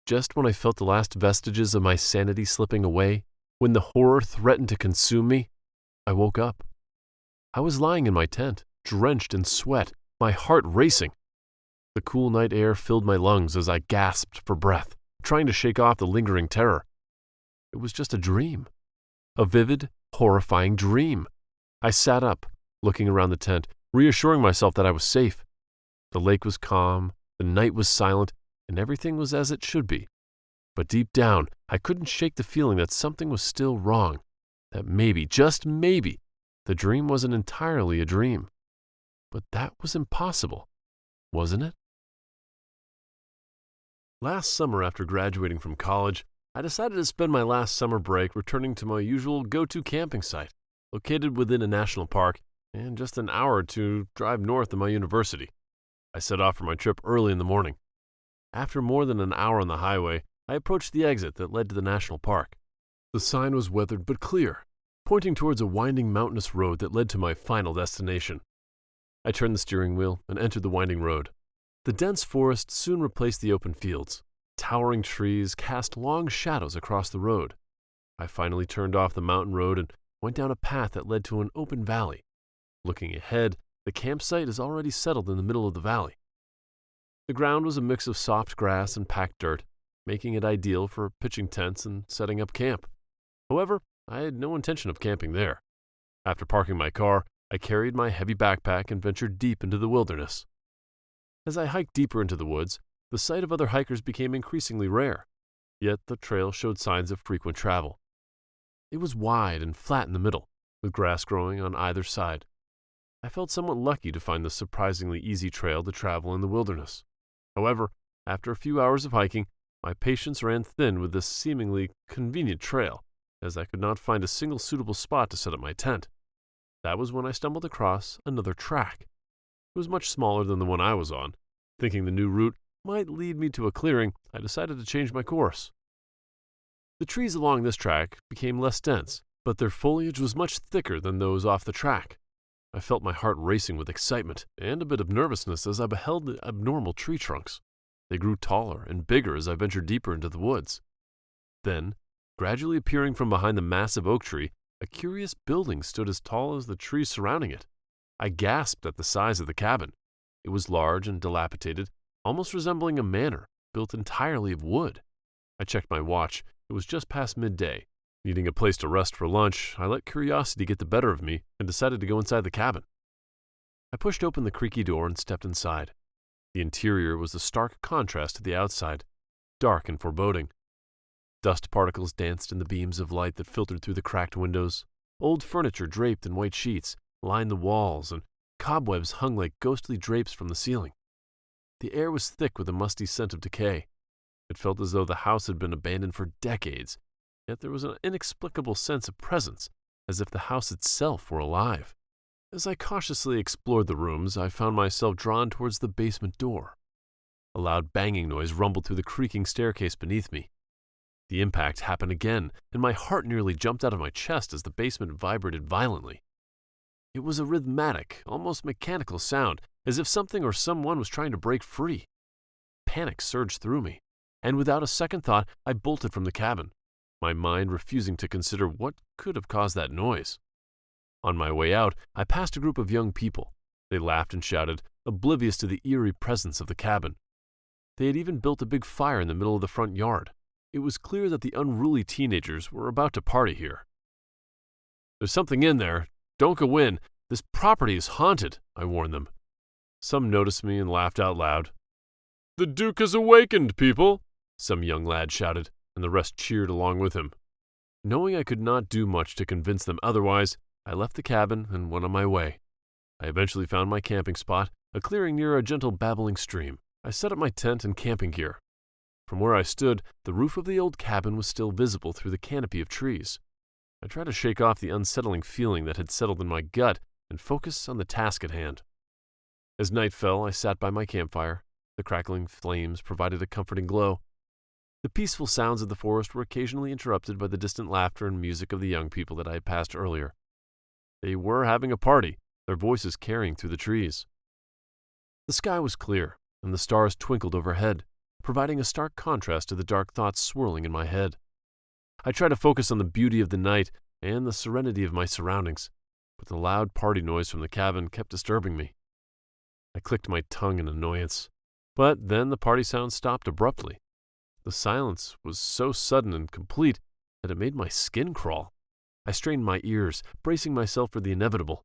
just when I felt the last vestiges of my sanity slipping away, when the horror threatened to consume me, I woke up. I was lying in my tent, drenched in sweat, my heart racing. The cool night air filled my lungs as I gasped for breath, trying to shake off the lingering terror. It was just a dream. A vivid, horrifying dream. I sat up, looking around the tent, reassuring myself that I was safe. The lake was calm, the night was silent, and everything was as it should be. But deep down, I couldn't shake the feeling that something was still wrong, that maybe, just maybe, the dream wasn't entirely a dream. But that was impossible, wasn't it? Last summer, after graduating from college, I decided to spend my last summer break returning to my usual go-to camping site, located within a national park and just an hour or two drive north of my university. I set off for my trip early in the morning. After more than an hour on the highway, I approached the exit that led to the national park. The sign was weathered but clear, pointing towards a winding mountainous road that led to my final destination. I turned the steering wheel and entered the winding road. The dense forest soon replaced the open fields. Towering trees cast long shadows across the road. I finally turned off the mountain road and went down a path that led to an open valley. Looking ahead, the campsite is already settled in the middle of the valley. The ground was a mix of soft grass and packed dirt, making it ideal for pitching tents and setting up camp. However, I had no intention of camping there. After parking my car, I carried my heavy backpack and ventured deep into the wilderness. As I hiked deeper into the woods, the sight of other hikers became increasingly rare, yet the trail showed signs of frequent travel. It was wide and flat in the middle, with grass growing on either side. I felt somewhat lucky to find this surprisingly easy trail to travel in the wilderness. However, after a few hours of hiking, my patience ran thin with this seemingly convenient trail, as I could not find a single suitable spot to set up my tent. That was when I stumbled across another track. It was much smaller than the one I was on. Thinking the new route might lead me to a clearing, I decided to change my course. The trees along this track became less dense, but their foliage was much thicker than those off the track. I felt my heart racing with excitement and a bit of nervousness as I beheld the abnormal tree trunks. They grew taller and bigger as I ventured deeper into the woods. Then, gradually appearing from behind the massive oak tree, a curious building stood as tall as the trees surrounding it. I gasped at the size of the cabin. It was large and dilapidated, almost resembling a manor, built entirely of wood. I checked my watch. It was just past midday. Needing a place to rest for lunch, I let curiosity get the better of me and decided to go inside the cabin. I pushed open the creaky door and stepped inside. The interior was a stark contrast to the outside, dark and foreboding. Dust particles danced in the beams of light that filtered through the cracked windows. Old furniture draped in white sheets lined the walls, and cobwebs hung like ghostly drapes from the ceiling. The air was thick with a musty scent of decay. It felt as though the house had been abandoned for decades, yet there was an inexplicable sense of presence, as if the house itself were alive. As I cautiously explored the rooms, I found myself drawn towards the basement door. A loud banging noise rumbled through the creaking staircase beneath me. The impact happened again, and my heart nearly jumped out of my chest as the basement vibrated violently. It was a rhythmic, almost mechanical sound, as if something or someone was trying to break free. Panic surged through me, and without a second thought, I bolted from the cabin, my mind refusing to consider what could have caused that noise. On my way out, I passed a group of young people. They laughed and shouted, oblivious to the eerie presence of the cabin. They had even built a big fire in the middle of the front yard. It was clear that the unruly teenagers were about to party here. "There's something in there. Don't go in. This property is haunted," I warned them. Some noticed me and laughed out loud. "The Duke has awakened, people!" some young lad shouted, and the rest cheered along with him. Knowing I could not do much to convince them otherwise, I left the cabin and went on my way. I eventually found my camping spot, a clearing near a gentle babbling stream. I set up my tent and camping gear. From where I stood, the roof of the old cabin was still visible through the canopy of trees. I tried to shake off the unsettling feeling that had settled in my gut and focus on the task at hand. As night fell, I sat by my campfire. The crackling flames provided a comforting glow. The peaceful sounds of the forest were occasionally interrupted by the distant laughter and music of the young people that I had passed earlier. They were having a party, their voices carrying through the trees. The sky was clear, and the stars twinkled overhead, providing a stark contrast to the dark thoughts swirling in my head. I tried to focus on the beauty of the night and the serenity of my surroundings, but the loud party noise from the cabin kept disturbing me. I clicked my tongue in annoyance, but then the party sound stopped abruptly. The silence was so sudden and complete that it made my skin crawl. I strained my ears, bracing myself for the inevitable.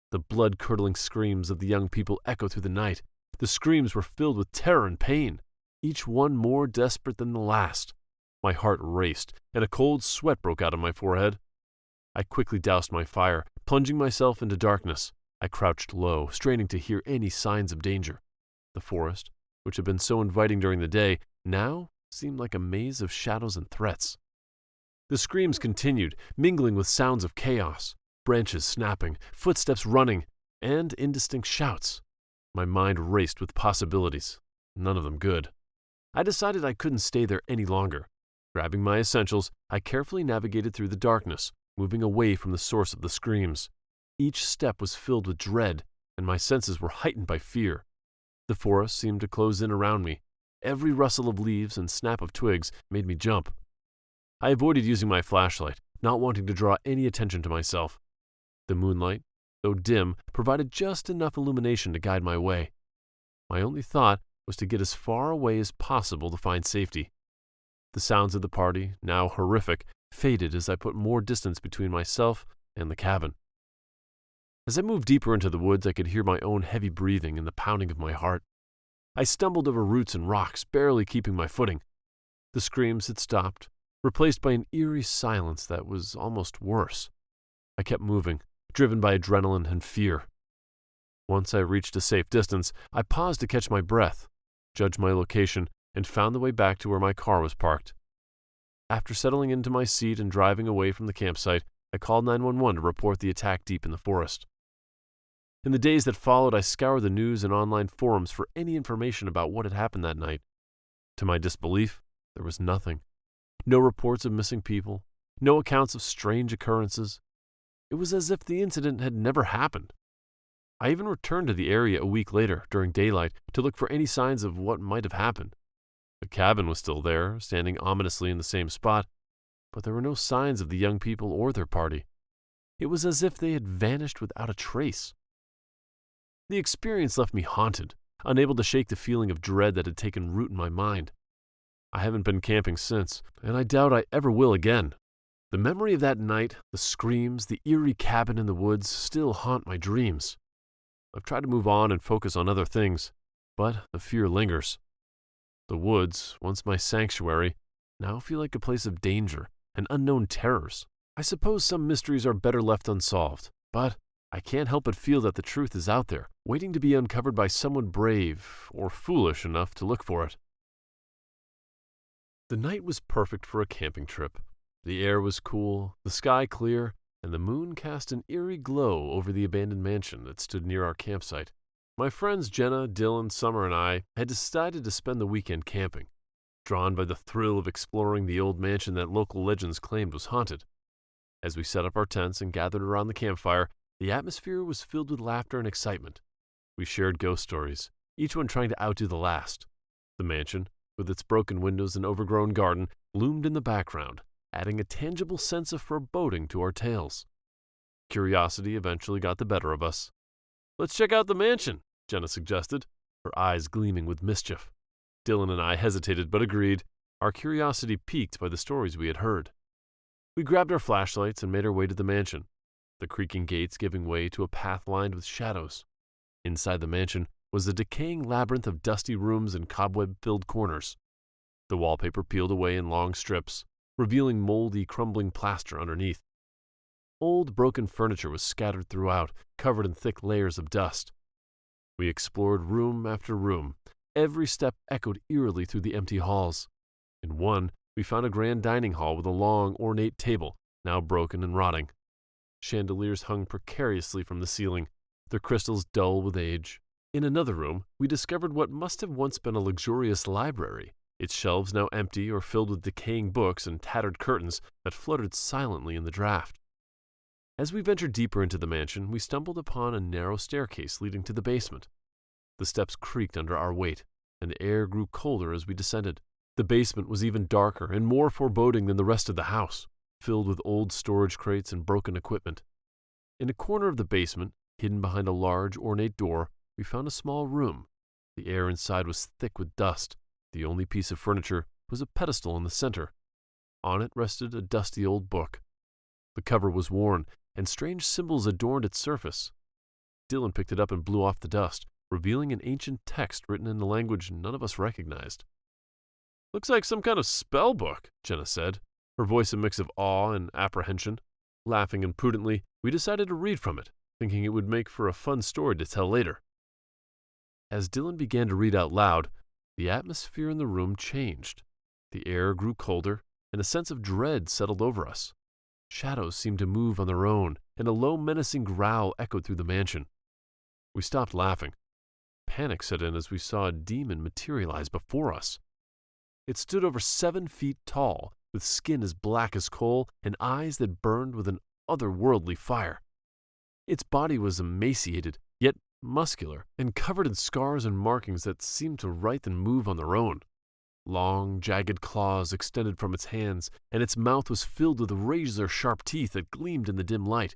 The blood-curdling screams of the young people echoed through the night. The screams were filled with terror and pain, each one more desperate than the last. My heart raced, and a cold sweat broke out on my forehead. I quickly doused my fire, plunging myself into darkness. I crouched low, straining to hear any signs of danger. The forest, which had been so inviting during the day, now seemed like a maze of shadows and threats. The screams continued, mingling with sounds of chaos, branches snapping, footsteps running, and indistinct shouts. My mind raced with possibilities, none of them good. I decided I couldn't stay there any longer. Grabbing my essentials, I carefully navigated through the darkness, moving away from the source of the screams. Each step was filled with dread, and my senses were heightened by fear. The forest seemed to close in around me. Every rustle of leaves and snap of twigs made me jump. I avoided using my flashlight, not wanting to draw any attention to myself. The moonlight, though dim, provided just enough illumination to guide my way. My only thought was to get as far away as possible to find safety. The sounds of the party, now horrific, faded as I put more distance between myself and the cabin. As I moved deeper into the woods, I could hear my own heavy breathing and the pounding of my heart. I stumbled over roots and rocks, barely keeping my footing. The screams had stopped, replaced by an eerie silence that was almost worse. I kept moving, driven by adrenaline and fear. Once I reached a safe distance, I paused to catch my breath, judged my location, and found the way back to where my car was parked. After settling into my seat and driving away from the campsite, I called 911 to report the attack deep in the forest. In the days that followed, I scoured the news and online forums for any information about what had happened that night. To my disbelief, there was nothing. No reports of missing people, no accounts of strange occurrences. It was as if the incident had never happened. I even returned to the area a week later, during daylight, to look for any signs of what might have happened. The cabin was still there, standing ominously in the same spot, but there were no signs of the young people or their party. It was as if they had vanished without a trace. The experience left me haunted, unable to shake the feeling of dread that had taken root in my mind. I haven't been camping since, and I doubt I ever will again. The memory of that night, the screams, the eerie cabin in the woods still haunt my dreams. I've tried to move on and focus on other things, but the fear lingers. The woods, once my sanctuary, now feel like a place of danger and unknown terrors. I suppose some mysteries are better left unsolved, but I can't help but feel that the truth is out there, waiting to be uncovered by someone brave or foolish enough to look for it. The night was perfect for a camping trip. The air was cool, the sky clear, and the moon cast an eerie glow over the abandoned mansion that stood near our campsite. My friends Jenna, Dylan, Summer, and I had decided to spend the weekend camping, drawn by the thrill of exploring the old mansion that local legends claimed was haunted. As we set up our tents and gathered around the campfire, the atmosphere was filled with laughter and excitement. We shared ghost stories, each one trying to outdo the last. The mansion, with its broken windows and overgrown garden, loomed in the background, adding a tangible sense of foreboding to our tales. Curiosity eventually got the better of us. "Let's check out the mansion," Jenna suggested, her eyes gleaming with mischief. Dylan and I hesitated but agreed, our curiosity piqued by the stories we had heard. We grabbed our flashlights and made our way to the mansion, the creaking gates giving way to a path lined with shadows. Inside the mansion was a decaying labyrinth of dusty rooms and cobweb-filled corners. The wallpaper peeled away in long strips, revealing moldy, crumbling plaster underneath. Old, broken furniture was scattered throughout, covered in thick layers of dust. We explored room after room. Every step echoed eerily through the empty halls. In one, we found a grand dining hall with a long, ornate table, now broken and rotting. Chandeliers hung precariously from the ceiling, their crystals dull with age. In another room, we discovered what must have once been a luxurious library, its shelves now empty or filled with decaying books and tattered curtains that fluttered silently in the draught. As we ventured deeper into the mansion, we stumbled upon a narrow staircase leading to the basement. The steps creaked under our weight, and the air grew colder as we descended. The basement was even darker and more foreboding than the rest of the house, filled with old storage crates and broken equipment. In a corner of the basement, hidden behind a large, ornate door, we found a small room. The air inside was thick with dust. The only piece of furniture was a pedestal in the center. On it rested a dusty old book. The cover was worn, and strange symbols adorned its surface. Dylan picked it up and blew off the dust, revealing an ancient text written in a language none of us recognized. "Looks like some kind of spell book," Jenna said, her voice a mix of awe and apprehension. Laughing impudently, we decided to read from it, thinking it would make for a fun story to tell later. As Dylan began to read out loud, the atmosphere in the room changed. The air grew colder, and a sense of dread settled over us. Shadows seemed to move on their own, and a low, menacing growl echoed through the mansion. We stopped laughing. Panic set in as we saw a demon materialize before us. It stood over 7 feet tall, with skin as black as coal and eyes that burned with an otherworldly fire. Its body was emaciated, yet muscular, and covered in scars and markings that seemed to writhe and move on their own. Long, jagged claws extended from its hands, and its mouth was filled with razor-sharp teeth that gleamed in the dim light.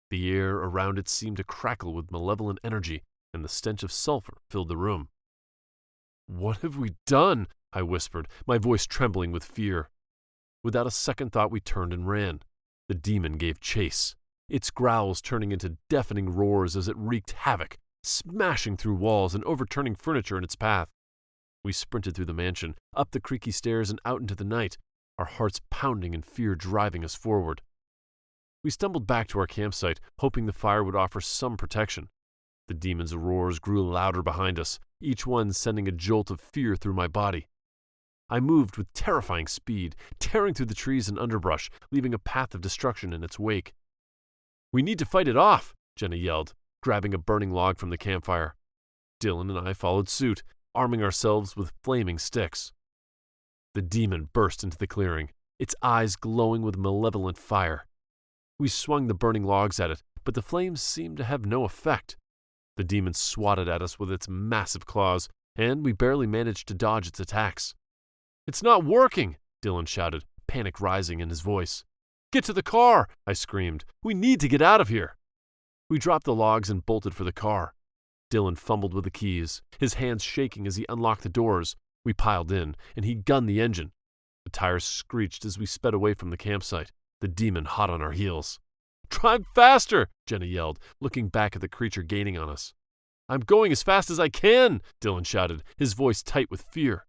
The air around it seemed to crackle with malevolent energy, and the stench of sulfur filled the room. "What have we done?" I whispered, my voice trembling with fear. Without a second thought, we turned and ran. The demon gave chase, its growls turning into deafening roars as it wreaked havoc, smashing through walls and overturning furniture in its path. We sprinted through the mansion, up the creaky stairs and out into the night, our hearts pounding and fear driving us forward. We stumbled back to our campsite, hoping the fire would offer some protection. The demon's roars grew louder behind us, each one sending a jolt of fear through my body. I moved with terrifying speed, tearing through the trees and underbrush, leaving a path of destruction in its wake. "We need to fight it off," Jenna yelled, grabbing a burning log from the campfire. Dylan and I followed suit, arming ourselves with flaming sticks. The demon burst into the clearing, its eyes glowing with malevolent fire. We swung the burning logs at it, but the flames seemed to have no effect. The demon swatted at us with its massive claws, and we barely managed to dodge its attacks. "It's not working!" Dylan shouted, panic rising in his voice. "Get to the car!" I screamed. "We need to get out of here!" We dropped the logs and bolted for the car. Dylan fumbled with the keys, his hands shaking as he unlocked the doors. We piled in, and he gunned the engine. The tires screeched as we sped away from the campsite, the demon hot on our heels. "Drive faster!" Jenna yelled, looking back at the creature gaining on us. "I'm going as fast as I can!" Dylan shouted, his voice tight with fear.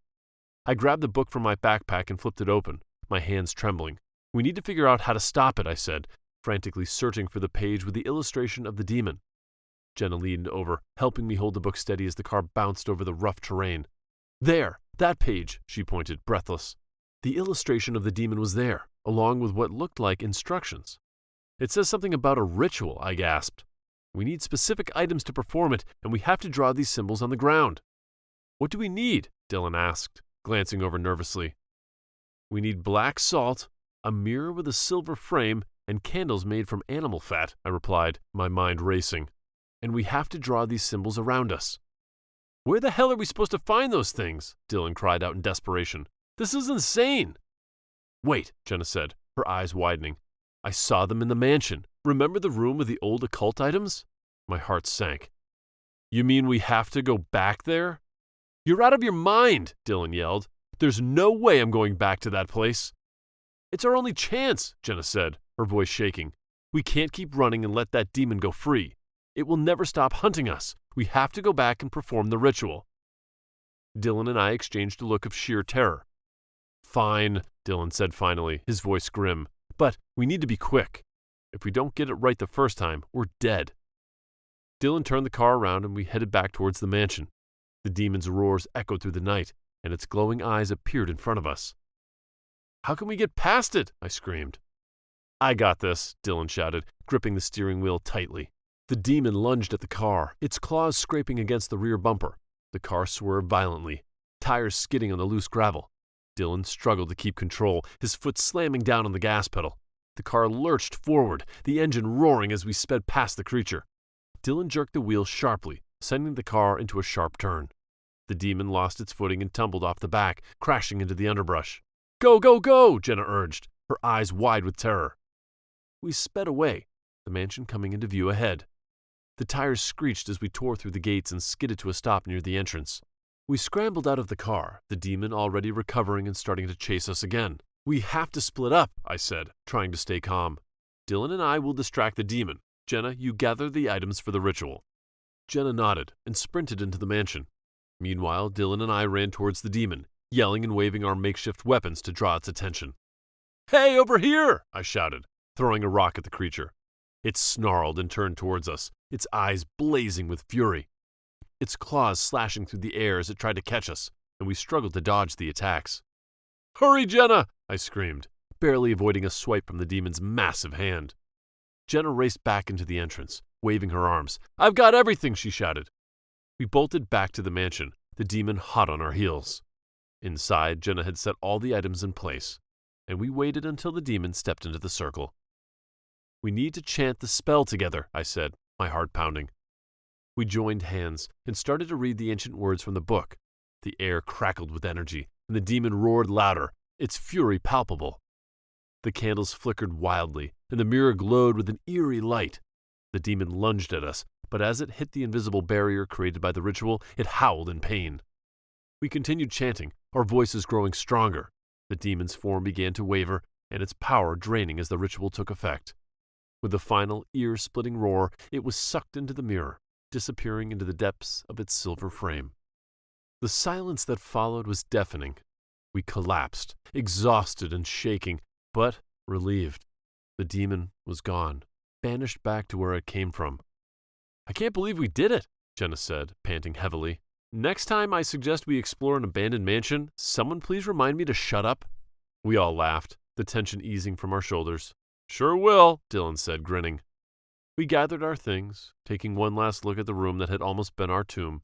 I grabbed the book from my backpack and flipped it open, my hands trembling. "We need to figure out how to stop it," I said, frantically searching for the page with the illustration of the demon. Jenna leaned over, helping me hold the book steady as the car bounced over the rough terrain. "There, that page," she pointed, breathless. The illustration of the demon was there, along with what looked like instructions. "It says something about a ritual," I gasped. "We need specific items to perform it, and we have to draw these symbols on the ground." "What do we need?" Dylan asked, glancing over nervously. "We need black salt, a mirror with a silver frame, and candles made from animal fat," I replied, my mind racing. "And we have to draw these symbols around us." "Where the hell are we supposed to find those things?" Dylan cried out in desperation. "This is insane." "Wait," Jenna said, her eyes widening. "I saw them in the mansion. Remember the room with the old occult items?" My heart sank. "You mean we have to go back there?" "You're out of your mind," Dylan yelled. "There's no way I'm going back to that place." "It's our only chance," Jenna said, her voice shaking. "We can't keep running and let that demon go free. It will never stop hunting us. We have to go back and perform the ritual." Dylan and I exchanged a look of sheer terror. "Fine," Dylan said finally, his voice grim. "But we need to be quick. If we don't get it right the first time, we're dead." Dylan turned the car around and we headed back towards the mansion. The demon's roars echoed through the night, and its glowing eyes appeared in front of us. "How can we get past it?" I screamed. "I got this," Dylan shouted, gripping the steering wheel tightly. The demon lunged at the car, its claws scraping against the rear bumper. The car swerved violently, tires skidding on the loose gravel. Dylan struggled to keep control, his foot slamming down on the gas pedal. The car lurched forward, the engine roaring as we sped past the creature. Dylan jerked the wheel sharply, sending the car into a sharp turn. The demon lost its footing and tumbled off the back, crashing into the underbrush. "Go, go, go!" Jenna urged, her eyes wide with terror. We sped away, the mansion coming into view ahead. The tires screeched as we tore through the gates and skidded to a stop near the entrance. We scrambled out of the car, the demon already recovering and starting to chase us again. "We have to split up," I said, trying to stay calm. "Dylan and I will distract the demon. Jenna, you gather the items for the ritual." Jenna nodded and sprinted into the mansion. Meanwhile, Dylan and I ran towards the demon, yelling and waving our makeshift weapons to draw its attention. "Hey, over here!" I shouted, throwing a rock at the creature. It snarled and turned towards us, its eyes blazing with fury. Its claws slashing through the air as it tried to catch us, and we struggled to dodge the attacks. "Hurry, Jenna!" I screamed, barely avoiding a swipe from the demon's massive hand. Jenna raced back into the entrance, waving her arms. "I've got everything!" she shouted. We bolted back to the mansion, the demon hot on our heels. Inside, Jenna had set all the items in place, and we waited until the demon stepped into the circle. "We need to chant the spell together," I said, my heart pounding. We joined hands and started to read the ancient words from the book. The air crackled with energy, and the demon roared louder, its fury palpable. The candles flickered wildly, and the mirror glowed with an eerie light. The demon lunged at us, but as it hit the invisible barrier created by the ritual, it howled in pain. We continued chanting, our voices growing stronger. The demon's form began to waver, and its power draining as the ritual took effect. With the final ear-splitting roar, it was sucked into the mirror, disappearing into the depths of its silver frame. The silence that followed was deafening. We collapsed, exhausted and shaking, but relieved. The demon was gone, banished back to where it came from. "I can't believe we did it," Jenna said, panting heavily. "Next time I suggest we explore an abandoned mansion, someone please remind me to shut up." We all laughed, the tension easing from our shoulders. "Sure will," Dylan said, grinning. We gathered our things, taking one last look at the room that had almost been our tomb.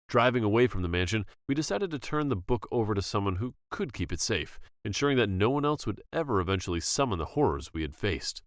Driving away from the mansion, we decided to turn the book over to someone who could keep it safe, ensuring that no one else would ever eventually summon the horrors we had faced.